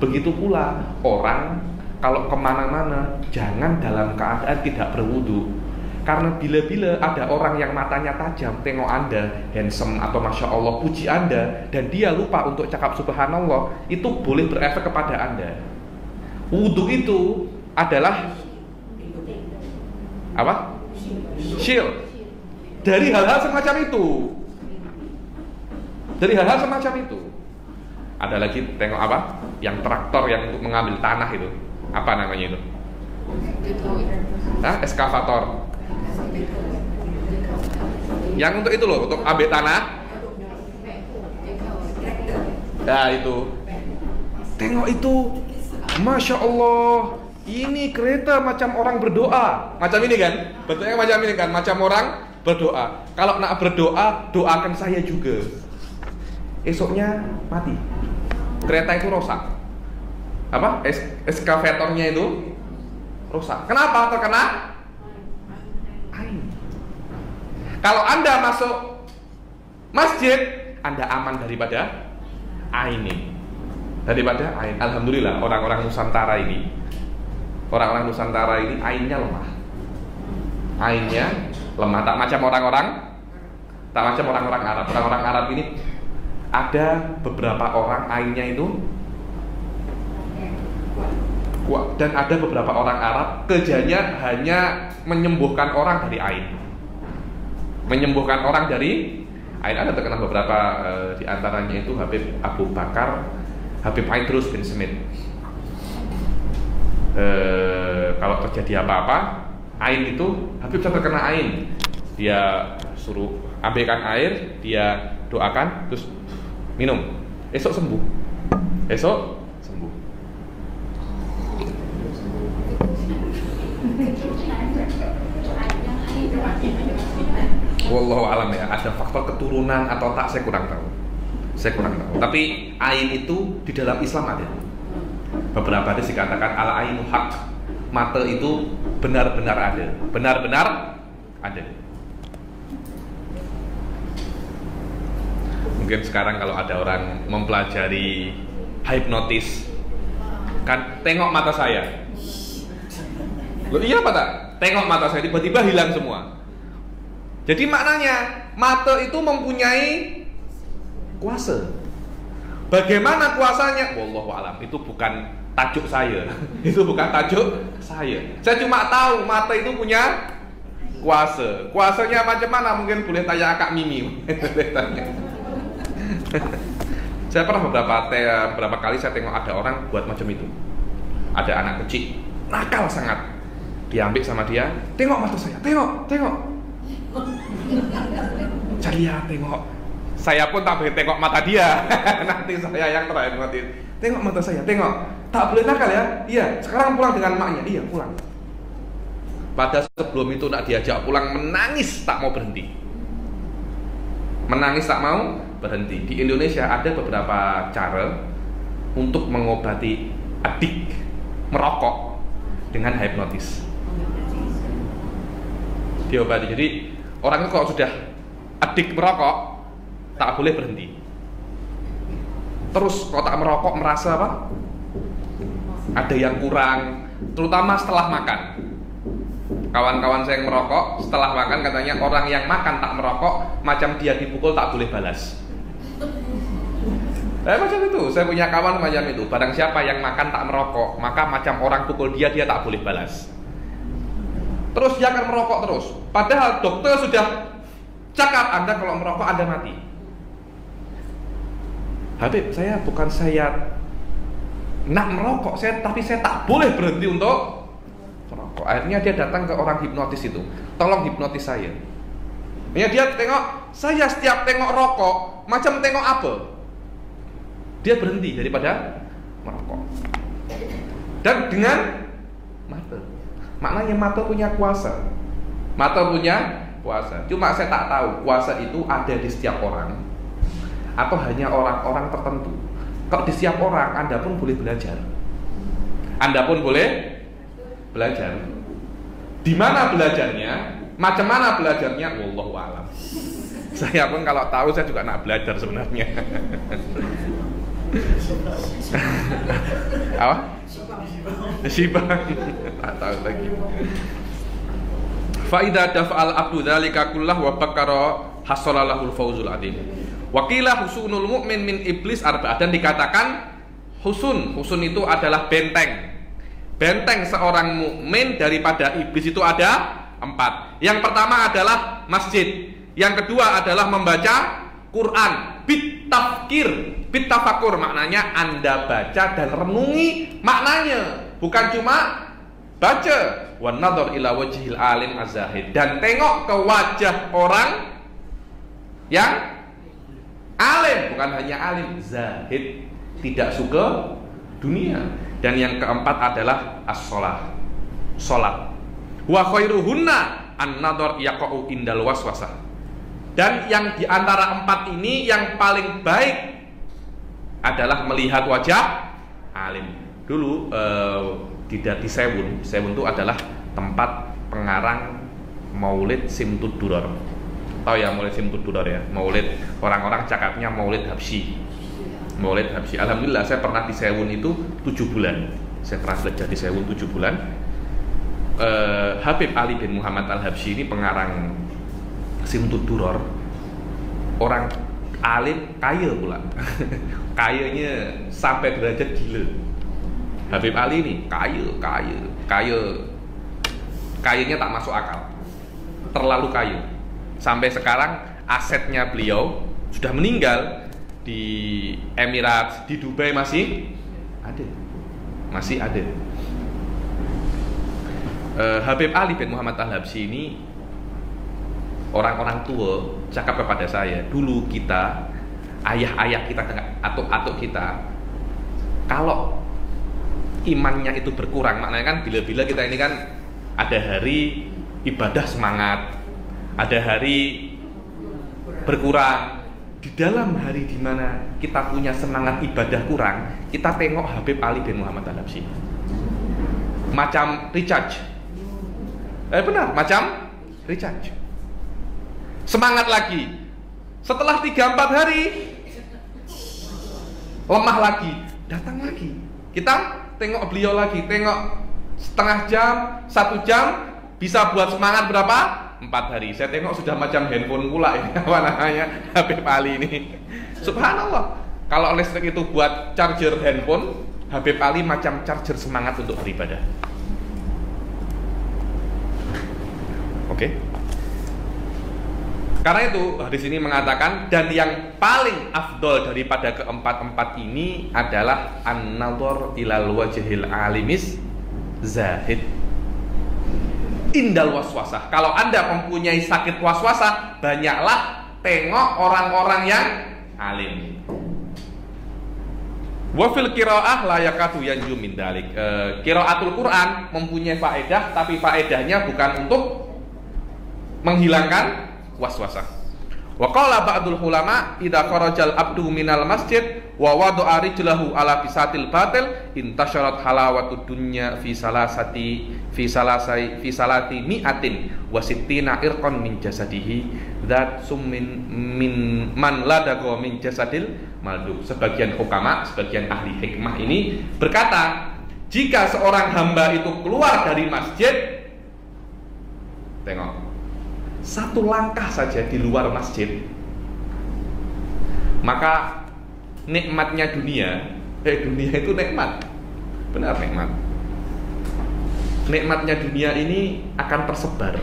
Begitu pula orang kalau kemana-mana jangan dalam keadaan tidak berwudu. Karena bila-bila ada orang yang matanya tajam tengok Anda handsome atau masya Allah puji Anda dan dia lupa untuk cakap subhanallah, itu boleh berefek kepada Anda. Wudu itu adalah apa? Shield dari hal-hal semacam itu. Ada lagi tengok apa? Yang traktor yang untuk mengambil tanah itu. Apa namanya itu? Eskavator. Yang untuk itu loh, untuk ambil tanah. Ya itu. Tengok itu. Masya Allah. Ini kereta macam orang berdoa. Macam ini kan? Bentuknya macam ini kan? Macam orang berdoa. Kalau nak berdoa, doakan saya juga. Esoknya mati. Kereta itu rusak. Apa? Eskavatornya itu rusak. Kenapa? Terkena air. Kalau Anda masuk masjid, Anda aman daripada air ini. Daripada air. Alhamdulillah orang-orang Nusantara ini airnya lemah. Airnya lemah, tak macam orang-orang Arab. Orang-orang Arab ini ada beberapa orang airnya itu kuat, dan ada beberapa orang Arab kerjanya hanya menyembuhkan orang dari air. Ada terkenal beberapa di antaranya itu Habib Abu Bakar, Habib Aidrus bin Smith. Kalau terjadi apa-apa, ain itu Habib terkena ain, dia suruh ambilkan air, dia doakan, terus minum, esok sembuh. Wallahu alam ya, ada faktor keturunan atau tak, saya kurang tahu. Tapi ain itu di dalam Islam ada. Beberapa hadis dikatakan al ainu haq, mata itu benar-benar ada. Mungkin sekarang kalau ada orang mempelajari hipnotis, kan tengok mata saya. Loh iya apa tak? Tengok mata saya tiba-tiba hilang semua. Jadi maknanya mata itu mempunyai kuasa. Bagaimana kuasanya? Wallahu alam. Itu bukan tajuk saya. Itu bukan tajuk saya. Saya cuma tahu mata itu punya kuasa. Kuasanya macam mana? Mungkin boleh tanya Kak Mimi. Saya pernah beberapa kali saya tengok ada orang buat macam itu. Ada anak kecil, nakal sangat. Diambil sama dia, tengok mata saya, tengok. Saya lihat, tengok. Saya pun tak boleh tengok mata dia. Nanti saya yang terhipnotis. Tengok mata saya, tengok. Tak boleh nakal ya? Iya, sekarang pulang dengan maknya. Iya, pulang. Pada sebelum itu nak diajak pulang, menangis tak mau berhenti. Menangis tak mau berhenti. Di Indonesia ada beberapa cara untuk mengobati adik merokok dengan hipnotis. Diobati. Jadi orang itu kalau sudah adik merokok tak boleh berhenti. Terus kalau tak merokok merasa apa? Ada yang kurang, terutama setelah makan. Kawan-kawan saya yang merokok setelah makan katanya orang yang makan tak merokok macam dia dipukul tak boleh balas. Macam itu, saya punya kawan macam itu. Barang siapa yang makan tak merokok, maka macam orang pukul dia tak boleh balas. Terus dia akan merokok terus. Padahal dokter sudah cakap Anda kalau merokok Anda mati. Habib, saya nak merokok, tapi saya tak boleh berhenti untuk merokok. Akhirnya dia datang ke orang hipnotis itu. Tolong hipnotis saya. Ya, dia tengok, saya setiap tengok rokok macam tengok apa? Dia berhenti daripada merokok. Dan dengan mata. Maknanya mata punya kuasa. Mata punya kuasa. Cuma saya tak tahu kuasa itu ada di setiap orang atau hanya orang-orang tertentu. Kalau di setiap orang, Anda pun boleh belajar. Anda pun boleh belajar. Di mana belajarnya? Macam mana belajarnya? Wallahu a'lam. Saya pun kalau tahu saya juga nak belajar sebenarnya. Apa? Sibang. Tak tahu lagi. Fa idza dafa'al abdu dzalika kullahu wa bakara hasalalahul fawzul adzim. Wa qila husunul mu'min min iblis arba'ah, dan dikatakan husun itu adalah benteng. Benteng seorang mukmin daripada iblis itu ada 4. Yang pertama adalah masjid. Yang kedua adalah membaca Quran. Bitafakur maknanya Anda baca dan renungi maknanya, bukan cuma baca. Wan nadhar ila wajhil alim az-zahid, dan tengok ke wajah orang yang alim, bukan hanya alim, zahid, tidak suka dunia. Dan yang keempat adalah as-shalah, salat. Wa khairuhunna an-nadhar yaqa'u indal waswasah. Dan yang diantara 4 ini yang paling baik adalah melihat wajah alim. Dulu di Sewun itu adalah tempat pengarang Maulid Simtud Duror. Tahu ya Maulid Simtud Duror ya? Maulid, orang-orang cakapnya Maulid Habsyi. Maulid Habsyi. Alhamdulillah saya pernah di Sewun itu 7 bulan. Saya pernah belajar di Sewun 7 bulan. Habib Ali bin Muhammad Al-Habsyi ini pengarang Simtud Duror. Orang alim, kaya pula. Kayanya sampai derajat gila. Habib Ali ini kayanya tak masuk akal. Terlalu kaya. Sampai sekarang asetnya beliau sudah meninggal di Emirat, di Dubai masih ada. Habib Ali bin Muhammad Al-Habsyi ini orang-orang tua cakap kepada saya, dulu kita, ayah-ayah kita atau atuk kita, kalau imannya itu berkurang, maknanya kan bila-bila kita ini kan ada hari ibadah semangat, ada hari berkurang. Di dalam hari dimana kita punya semangat ibadah kurang, kita tengok Habib Ali bin Muhammad Al-Habsyi macam recharge. Benar, macam recharge. Semangat lagi. Setelah 3-4 hari lemah lagi, datang lagi. Kita tengok beliau lagi, tengok setengah jam, 1 jam, bisa buat semangat berapa? 4 hari. Saya tengok sudah macam handphone pula ini, apa namanya, Habib Ali ini. Subhanallah. Kalau listrik itu buat charger handphone, Habib Ali macam charger semangat untuk beribadah. Oke. Karena itu hadis ini mengatakan, dan yang paling afdol daripada keempat-empat ini adalah an-nadhar ilal wajhil alimis zahid indal waswasah. Kalau Anda mempunyai sakit waswasah, banyaklah tengok orang-orang yang alim. Wa fil qiraah la yakadu yanju min dalik. Qiraatul Quran mempunyai faedah, tapi faedahnya bukan untuk menghilangkan waswasah. Wa qala ba'dul ulama idza kharajal abdu minal masjid wa wada'a rijlahu ala bisatil batil intasharat halawatud dunya fi salati mi'atin wa sittina irqan min jasadihi dzat summin min man ladago min jasadil malduk. Sebagian hukama, sebagian ahli hikmah ini berkata, jika seorang hamba itu keluar dari masjid, tengok, satu langkah saja di luar masjid, maka nikmatnya dunia itu nikmat, benar nikmat. Nikmatnya dunia ini akan tersebar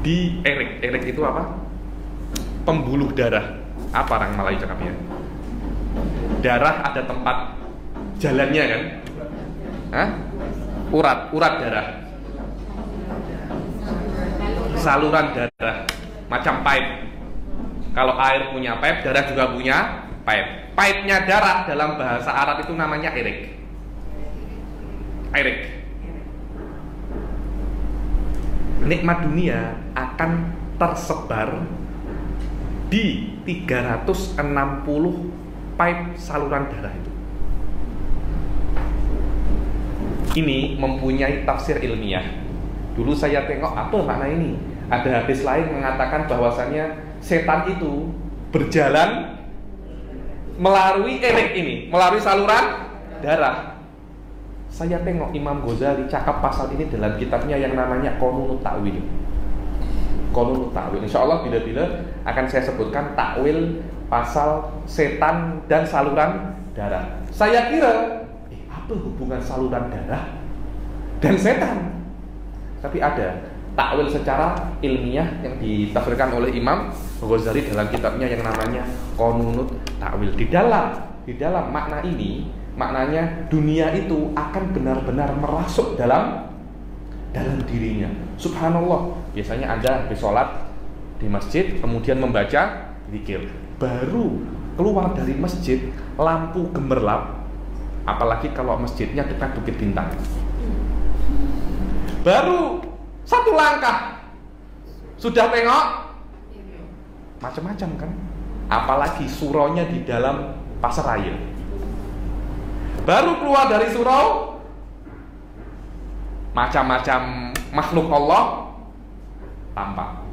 di erik. Erik itu apa? Pembuluh darah. Apa orang Melayu cakapnya? Darah ada tempat jalannya kan? Hah? Urat darah. Saluran darah, macam pipe. Kalau air punya pipe, darah juga punya pipe. Pipe-nya darah dalam bahasa Arab itu namanya erik. Erik. Nikmat dunia akan tersebar di 360 pipe saluran darah itu. Ini mempunyai tafsir ilmiah. Dulu saya tengok apa makna ini. Ada hadis lain mengatakan bahwasannya setan itu berjalan melalui erik ini, melalui saluran darah. Saya tengok Imam Ghazali cakap pasal ini dalam kitabnya yang namanya Qanunut Ta'wil. Qanunut Ta'wil. Insyaallah bila-bila akan saya sebutkan takwil pasal setan dan saluran darah. Saya kira apa hubungan saluran darah dan setan? Tapi ada takwil secara ilmiah yang ditafsirkan oleh Imam Ghazali dalam kitabnya yang namanya Qanunut Ta'wil. Di dalam makna ini, maknanya dunia itu akan benar-benar merasuk dalam dirinya. Subhanallah. Biasanya Anda habis sholat di masjid kemudian membaca zikir, baru keluar dari masjid lampu gemerlap, apalagi kalau masjidnya dekat Bukit Bintang. Baru satu langkah sudah tengok macam-macam kan, apalagi suraunya di dalam Pasaraya. Baru keluar dari surau, macam-macam makhluk Allah tampak.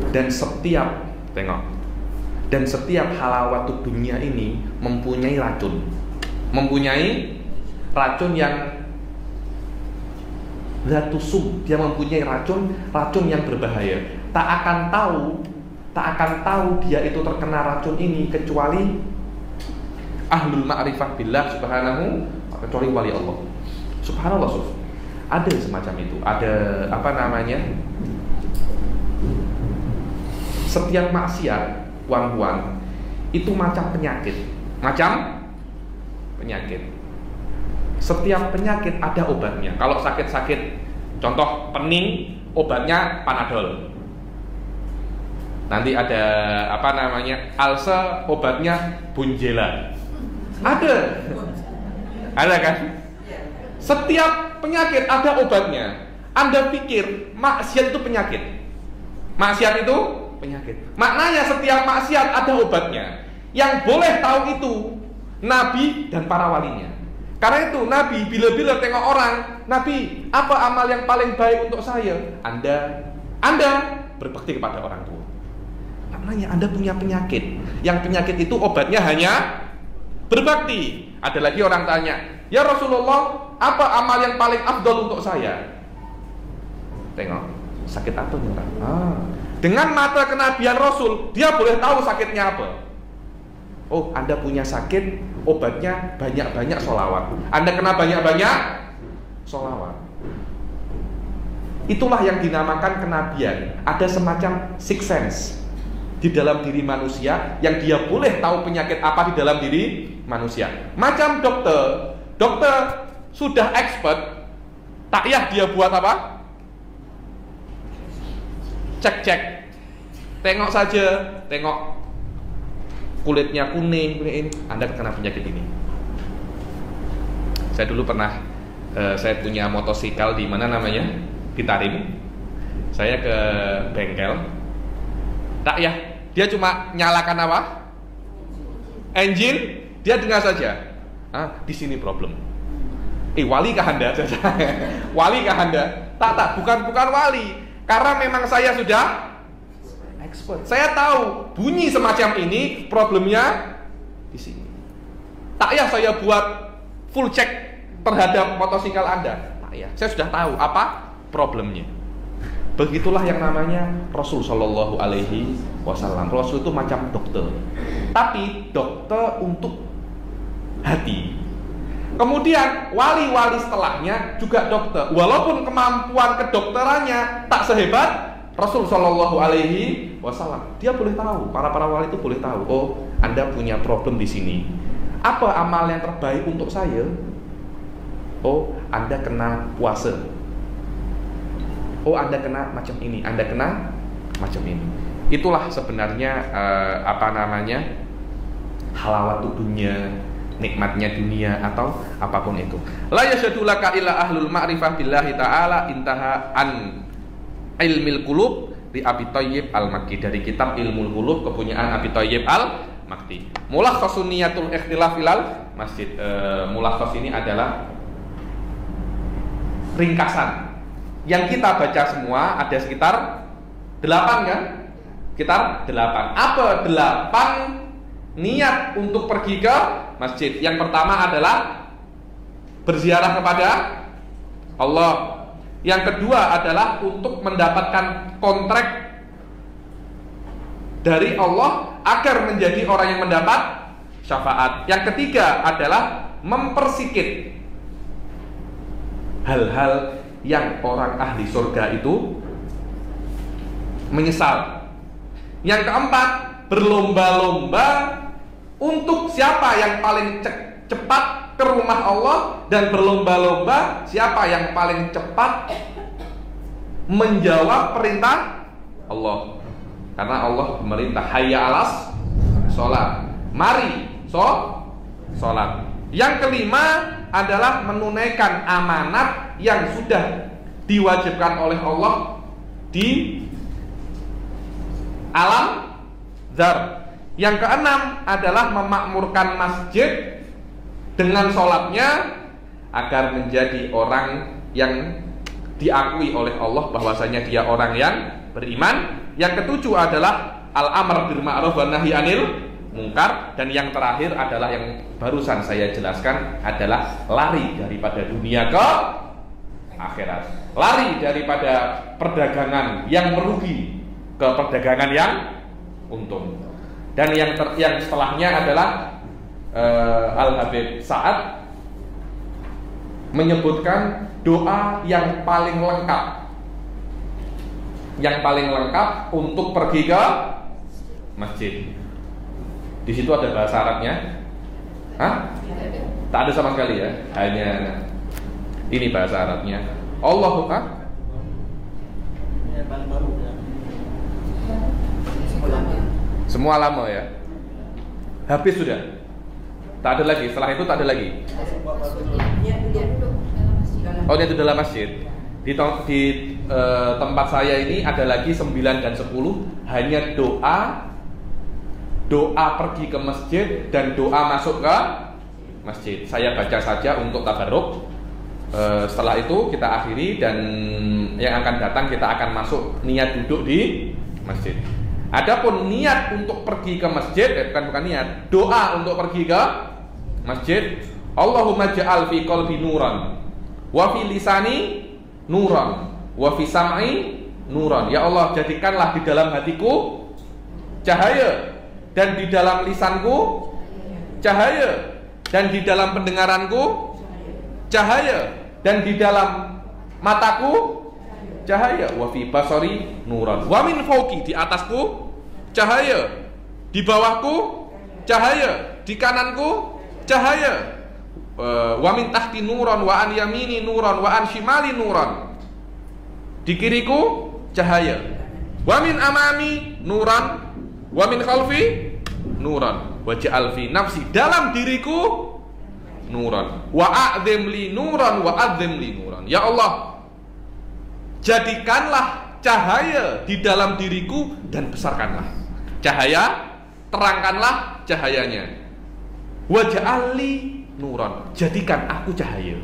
Dan setiap halawatud dunia ini mempunyai racun. Mempunyai racun yang zatusum, dia mempunyai racun yang berbahaya. Tak akan tahu dia itu terkena racun ini kecuali ahlul ma'rifah billah subhanahu, kecuali wali Allah. Subhanallah, ada semacam itu. Ada apa namanya? Setiap maksiat, wan itu macam penyakit. Setiap penyakit ada obatnya. Kalau sakit-sakit, contoh pening, obatnya Panadol. Nanti ada apa namanya, ulcer, obatnya Bunjela. Ada kan? Setiap penyakit ada obatnya. Anda pikir maksiat itu penyakit? Maksiat itu penyakit. Maknanya setiap maksiat ada obatnya. Yang boleh tahu itu Nabi dan para walinya. Karena itu Nabi bila-bila tengok orang, Nabi, apa amal yang paling baik untuk saya? Anda berbakti kepada orang tua. Maknanya Anda punya penyakit. Yang penyakit itu obatnya hanya berbakti. Ada lagi orang tanya, ya Rasulullah, apa amal yang paling afdol untuk saya? tengok sakit apa nih orang. Dengan mata kenabian Rasul, dia boleh tahu sakitnya apa. Oh, Anda punya sakit, obatnya banyak-banyak sholawat. Anda kena banyak-banyak sholawat. Itulah yang dinamakan kenabian. Ada semacam sixth sense di dalam diri manusia yang dia boleh tahu penyakit apa di dalam diri manusia. Macam dokter. Dokter sudah expert, tak yah dia buat apa? Cek-cek. Tengok saja, tengok kulitnya kuning, ini Anda kena penyakit ini. Saya dulu pernah saya punya motosikal di mana namanya? Di Tarim. Saya ke bengkel. Tak ya, dia cuma nyalakan apa? Engine, dia dengar saja. Di sini problem. Wali kah Anda? Wali kah Anda? Tak, bukan wali. Karena memang saya sudah expert. Saya tahu bunyi semacam ini problemnya di sini. Tak ya saya buat full check terhadap motosikal Anda. Tak ya, saya sudah tahu apa problemnya. Begitulah yang namanya Rasul Shallallahu Alaihi Wasallam. Rasul itu macam dokter, tapi dokter untuk hati. Kemudian wali-wali setelahnya juga dokter, walaupun kemampuan kedokterannya tak sehebat Rasul Shallallahu Alaihi Wasallam. Dia boleh tahu, para wali itu boleh tahu. Oh, Anda punya problem di sini. Apa amal yang terbaik untuk saya? Oh, Anda kena puasa. Oh, Anda kena macam ini. Anda kena macam ini. Itulah sebenarnya halawatu dunia, nikmatnya dunia atau apapun itu. La yasyhadu laka illa ahlul ma'rifah billahi ta'ala intaha an ilmil qulub di Abi Thayyib Al-Makki, dari kitab Ilmul Qulub kepunyaan Abi Thayyib Al-Makki. Mulakhas niyatul ikhtilaf filal masjid. Mulakhas ini adalah ringkasan yang kita baca semua, ada sekitar 8 kan? Sekitar 8. Apa 8 niat untuk pergi ke masjid? Yang pertama adalah berziarah kepada Allah. Yang kedua adalah untuk mendapatkan kontrak dari Allah agar menjadi orang yang mendapat syafaat. Yang ketiga adalah mempersikit hal-hal yang orang ahli surga itu menyesal. Yang keempat, berlomba-lomba untuk siapa yang paling cepat ke rumah Allah, dan berlomba-lomba siapa yang paling cepat menjawab perintah Allah. Karena Allah memerintah hayya alas sholat, mari sholat. Yang kelima adalah menunaikan amanat yang sudah diwajibkan oleh Allah di alam zar. Yang keenam adalah memakmurkan masjid dengan sholatnya agar menjadi orang yang diakui oleh Allah bahwasanya dia orang yang beriman. Yang ketujuh adalah al-amr bil ma'ruf wan nahi anil mungkar. Dan yang terakhir adalah yang barusan saya jelaskan, adalah lari daripada dunia ke akhirat, lari daripada perdagangan yang merugi ke perdagangan yang untung. Dan yang setelahnya adalah Al-Habib Sa'ad menyebutkan doa yang paling lengkap, untuk pergi ke masjid. Di situ ada bahasa Arabnya? Tak ada sama sekali ya. Hanya ini bahasa Arabnya. Allahumma. Semua lama ya. Habis sudah. Tak ada lagi. Setelah itu tak ada lagi. Oh, itu dalam masjid. Di tempat saya ini ada lagi 9 dan 10 hanya doa pergi ke masjid dan doa masuk ke masjid. Saya baca saja untuk tabarruk. Setelah itu kita akhiri, dan yang akan datang kita akan masuk niat duduk di masjid. Adapun niat untuk pergi ke masjid, bukan niat, doa untuk pergi ke masjid. Allahumma ja'al fi qalbi nuran wa fi lisani nuran wa fi sam'i nuran. Ya Allah, jadikanlah di dalam hatiku cahaya, dan di dalam lisanku cahaya, dan di dalam pendengaranku cahaya, dan di dalam mataku cahaya. Wa fi basari nuran. Wa min fawqi, di atasku cahaya, di bawahku cahaya, di kananku cahaya. Wa min tahti nuran, wa an yamini nuran, wa an shimali nuran. Di kiriku cahaya. Wa min amami nuran, wa min khalfi nuran. Wa ja'al fi nafsi, dalam diriku nuran. Wa a'zim li nuran, wa a'zim li nuran. Ya Allah, jadikanlah cahaya di dalam diriku dan besarkanlah cahaya, terangkanlah cahayanya. Wa ja'al li nuran, jadikan aku cahaya.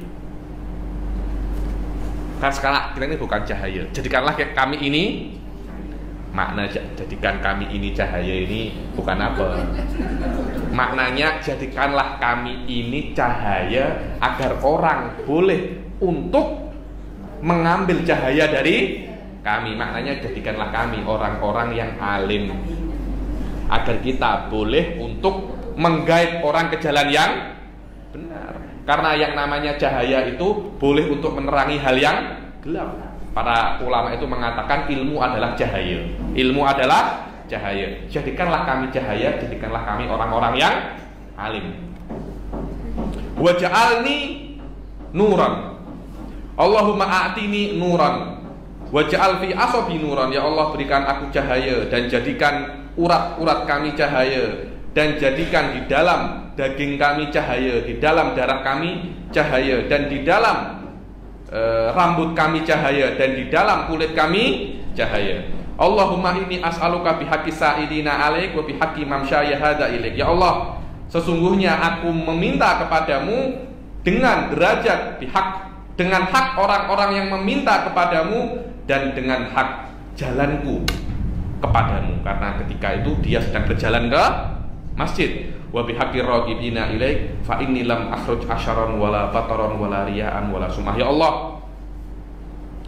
Kan sekarang kita ini bukan cahaya. Jadikanlah kami ini, makna jadikan kami ini cahaya ini bukan apa. Maknanya jadikanlah kami ini cahaya agar orang boleh untuk mengambil cahaya dari kami. Maknanya jadikanlah kami orang-orang yang alim, agar kita boleh untuk menggait orang ke jalan yang benar. Karena yang namanya cahaya itu boleh untuk menerangi hal yang gelap. Para ulama itu mengatakan ilmu adalah cahaya. Ilmu adalah cahaya. Jadikanlah kami cahaya, jadikanlah kami orang-orang yang alim. Wa ja'alni nuran. Allahumma a'tini nuran. Wa ja'al fi asabi nuran. Ya Allah, berikan aku cahaya dan jadikan urat-urat kami cahaya, dan jadikan di dalam daging kami cahaya, di dalam darah kami cahaya, dan di dalam rambut kami cahaya, dan di dalam kulit kami cahaya. Allahumma inni as'aluka bihaqqi sa'idina alaik wa bihaqqi mamsyaya hadza ilaik. Ya Allah, sesungguhnya aku meminta kepadamu dengan derajat bihaq, dengan hak orang-orang yang meminta kepadamu, dan dengan hak jalanku kepadamu. Karena ketika itu dia sedang berjalan ke masjid. Wa bihaqqi raqibina ilaik fa inni lam akhruj asyaran wala bataran wala riya'an wala sum'ah. Ya Allah,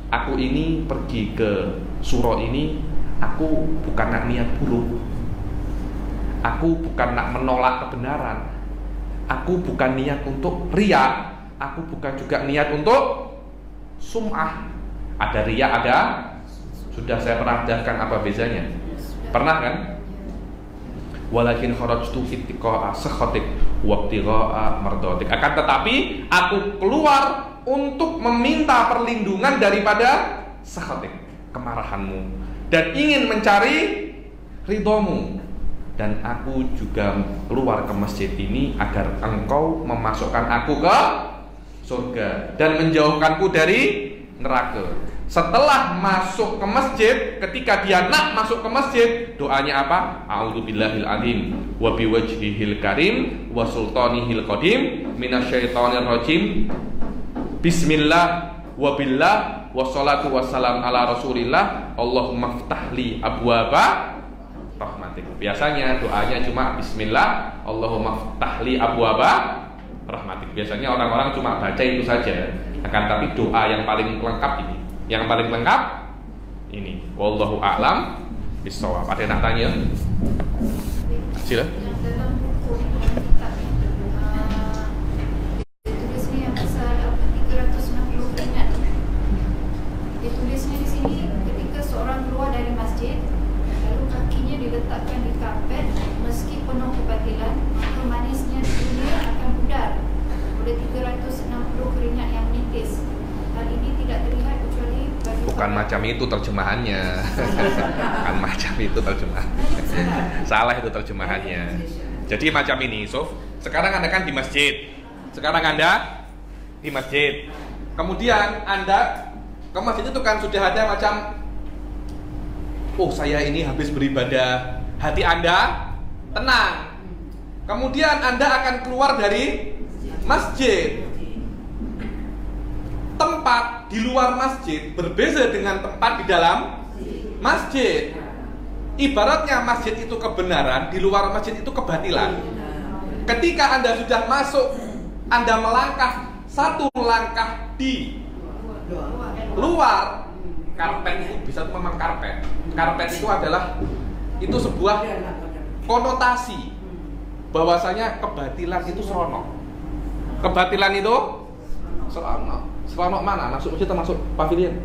aku ini pergi ke surau ini, aku bukan nak niat buruk, aku bukan nak menolak kebenaran, aku bukan niat untuk riya, aku bukan juga niat untuk sum'ah. Ada riya, ada, sudah saya pernah jelaskan apa bezanya, pernah kan? Walakin kharajtu ittiqa'a sakhatik wa ibtigha'a mardatik. Akan tetapi aku keluar untuk meminta perlindungan daripada sakhatik, kemarahanmu, dan ingin mencari ridhomu. Dan aku juga keluar ke masjid ini agar engkau memasukkan aku ke surga dan menjauhkanku dari neraka. Setelah masuk ke masjid, ketika dia nak masuk ke masjid, doanya apa? A'udzubillahil azim wa biwajhihil karim wa sultanihil qadim minasyaitonir rajim. Bismillah wa billah wa salatu wassalam ala rasulillah. Allahumma ftahli abwaba rahmatik. Biasanya doanya cuma bismillah, Allahumma ftahli abwaba rahmatik. Biasanya orang-orang cuma baca itu saja. Akan tapi doa yang paling lengkap ini, yang paling lengkap ini. Wallahu a'lam bishawab. Ada yang nak tanya? Sila. Tulisnya yang pasal 360 ringan. Ditulisnya di sini ketika seorang keluar dari masjid, lalu kakinya diletakkan di karpet, meski penuh kebatilan, maka manisnya di dunia akan pudar oleh 360 keringat yang menitis. Hal ini tidak terlihat kecuali bagi Bukan macam itu terjemahannya. Bukan macam itu terjemahannya. Salah itu terjemahannya. Jadi macam ini, Sof. Sekarang Anda kan di masjid. Sekarang Anda di masjid. Kemudian Anda ke masjid itu kan sudah ada macam, oh saya ini habis beribadah. Hati Anda tenang. Kemudian Anda akan keluar dari masjid. Tempat di luar masjid berbeda dengan tempat di dalam masjid. Ibaratnya masjid itu kebenaran, di luar masjid itu kebatilan. Ketika Anda sudah masuk, Anda melangkah satu langkah di luar, karpet itu memang karpet. Karpet itu adalah sebuah konotasi bahwasanya kebatilan itu seronok. Kebatilan itu seronok. Seronok mana? Masuk masjid atau masuk pavilion?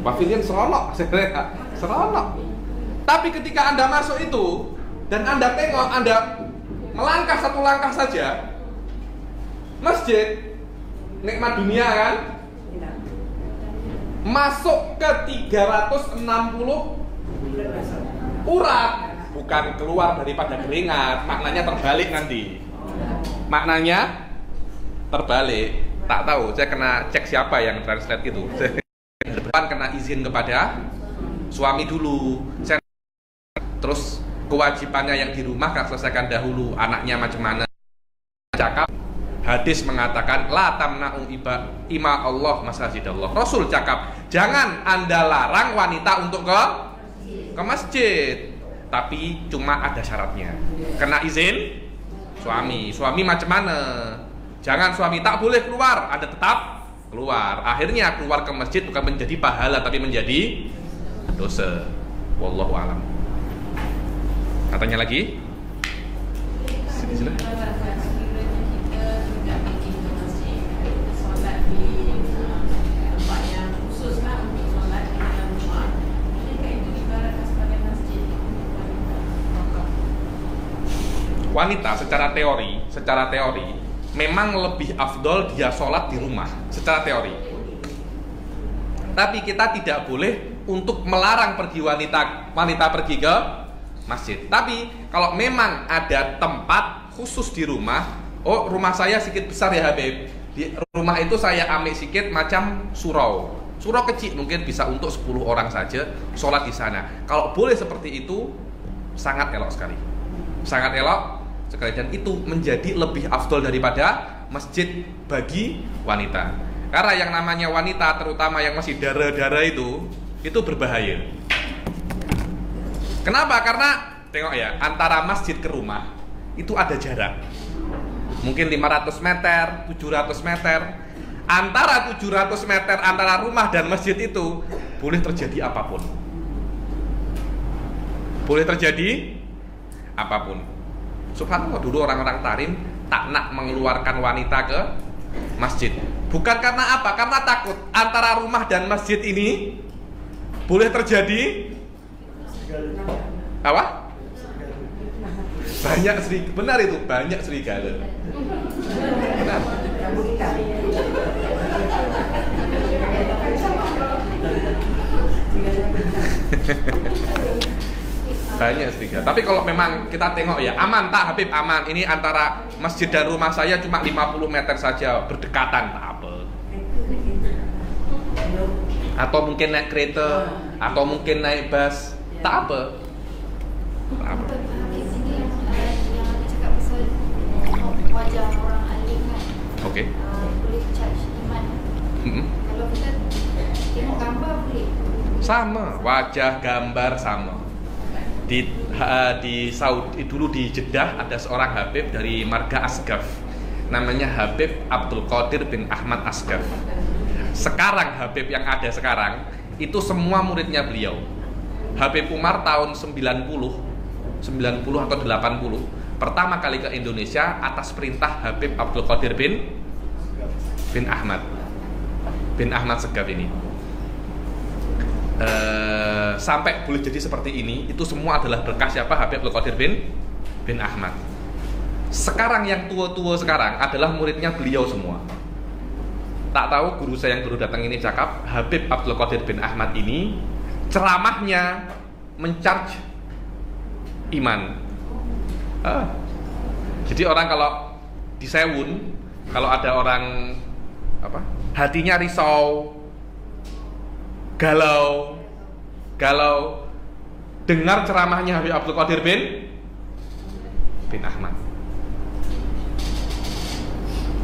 Pavilion seronok, seronok. Tapi ketika Anda masuk itu dan Anda tengok, Anda melangkah satu langkah saja, masjid nikmat dunia kan? Masuk ke 360 urat, bukan keluar daripada keringat. Maknanya terbalik nanti. Maknanya terbalik. Tak tahu, saya kena cek siapa yang translate itu. Depan kena izin kepada suami dulu. Terus kewajibannya yang di rumah kan selesaikan dahulu. Anaknya macam mana? Cakap. Hadis mengatakan la tamna'u ima Allah masajidallah. Rasul cakap, jangan Anda larang wanita untuk ke masjid. Tapi cuma ada syaratnya. Kena izin suami. Suami macam mana? Jangan suami tak boleh keluar, Anda tetap keluar. Akhirnya keluar ke masjid bukan menjadi pahala tapi menjadi dosa. Wallahu a'lam. Katanya lagi? Sini. Wanita secara teori memang lebih afdol dia sholat di rumah secara teori. Tapi kita tidak boleh untuk melarang pergi wanita pergi ke masjid. Tapi kalau memang ada tempat khusus di rumah, oh rumah saya sedikit besar ya Habib, di rumah itu saya ambil sedikit macam surau kecil, mungkin bisa untuk 10 orang saja sholat di sana. Kalau boleh seperti itu sangat elok sekali, dan itu menjadi lebih afdol daripada masjid bagi wanita. Karena yang namanya wanita, terutama yang masih darah-darah itu berbahaya. Kenapa? Karena tengok ya, antara masjid ke rumah itu ada jarak. Mungkin 500 meter, 700 meter. Antara 700 meter antara rumah dan masjid itu boleh terjadi apapun. Subhanallah, dulu orang-orang Tarim tak nak mengeluarkan wanita ke masjid. Bukan karena apa? Karena takut antara rumah dan masjid ini boleh terjadi apa? Banyak serigala. Benar itu, banyak serigala. Benar. Banyak serigala. Tapi kalau memang kita tengok ya, aman tak Habib, aman. Ini antara masjid dan rumah saya cuma 50 meter saja, berdekatan, tak apa. Atau mungkin naik kereta, atau mungkin naik bus, tak apa. Tak apa. Wajah orang alim kan. Oke. Boleh charge iman. Kalau kita tengok gambar boleh. Sama, wajah gambar sama. Di Saudi dulu di Jeddah ada seorang Habib dari marga Asgaf, namanya Habib Abdul Qadir bin Ahmad Asgaf. Sekarang Habib yang ada sekarang itu semua muridnya beliau. Habib Umar tahun 90 atau 80 pertama kali ke Indonesia atas perintah Habib Abdul Qadir bin Ahmad Asgaf ini. Sampai boleh jadi seperti ini, itu semua adalah berkah siapa? Habib Abdul Qadir bin Ahmad. Sekarang yang tua-tua sekarang adalah muridnya beliau semua. Tak tahu guru saya yang baru datang ini cakap, Habib Abdul Qadir bin Ahmad ini ceramahnya mencharge iman. Jadi orang kalau di Sewun, kalau ada orang hatinya risau, galau, dengar ceramahnya Habib Abdul Qadir bin Ahmad.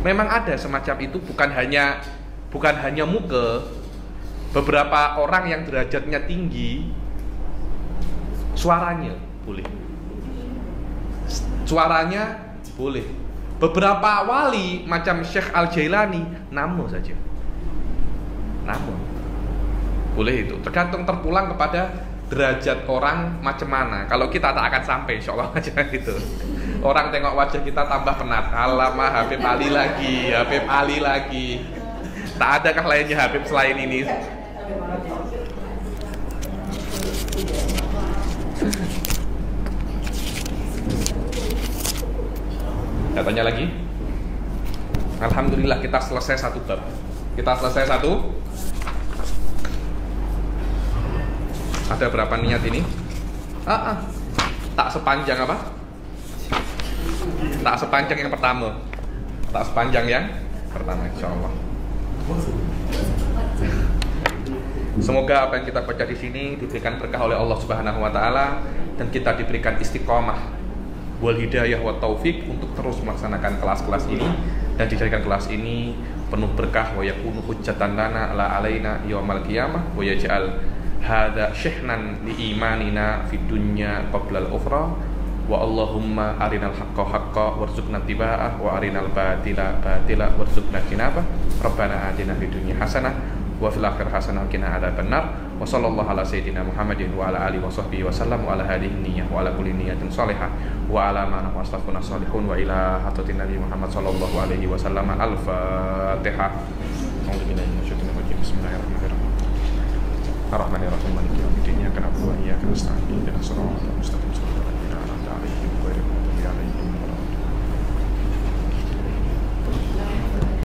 Memang ada semacam itu, bukan hanya muka. Beberapa orang yang derajatnya tinggi, suaranya boleh. Beberapa wali macam Syekh Al-Jailani, nama saja. namun boleh itu, tergantung terpulang kepada derajat orang macam mana. Kalau kita tak akan sampai, insya Allah aja gitu. Orang tengok wajah kita tambah penat. Alamak, Habib Ali lagi, Habib Ali lagi. Tak adakah lainnya Habib selain ini? Tanya lagi. Alhamdulillah kita selesai satu bab. Kita selesai satu. Ada berapa niat ini? Tak sepanjang apa? Tak sepanjang yang pertama. Tak sepanjang yang pertama, insya Allah. Semoga apa yang kita baca di sini diberikan berkah oleh Allah Subhanahu wa taala dan kita diberikan istiqomah wal hidayah wa taufik untuk terus melaksanakan kelas-kelas ini dan dijadikan kelas ini penuh berkah wa yakunu hujjatan lana ala alaina yaumal qiyamah wa yaj'al hadza syihnan li imanina fid dunya qabla al-ukhra wa Allahumma arinal haqqa haqqa warzuqna tiba'ah wa arinal batila batila warzuqna jinabah rabbana atina fid dunya hasanah wa fil akhirati hasanah wa qina adzabannar wa sallallahu ala sayyidina Muhammadin wa ala alihi wa sahbihi wa sallam wa ala hadhihi niyyah wa ala kulli niyyatin shalihah wa ala ma nahwa astagfiruna salihun wa ila hadratin nabi Muhammad sallallahu alaihi wasallam. Al-Fatihah. A'udzubillahi minasyaitonir rajim. Bismillahirrahmanirrahim. Ar-Rahmanir Rahim. Maliki yaumiddin. Iyyaka na'budu wa iyyaka nasta'in. Ihdinas siratal mustaqim.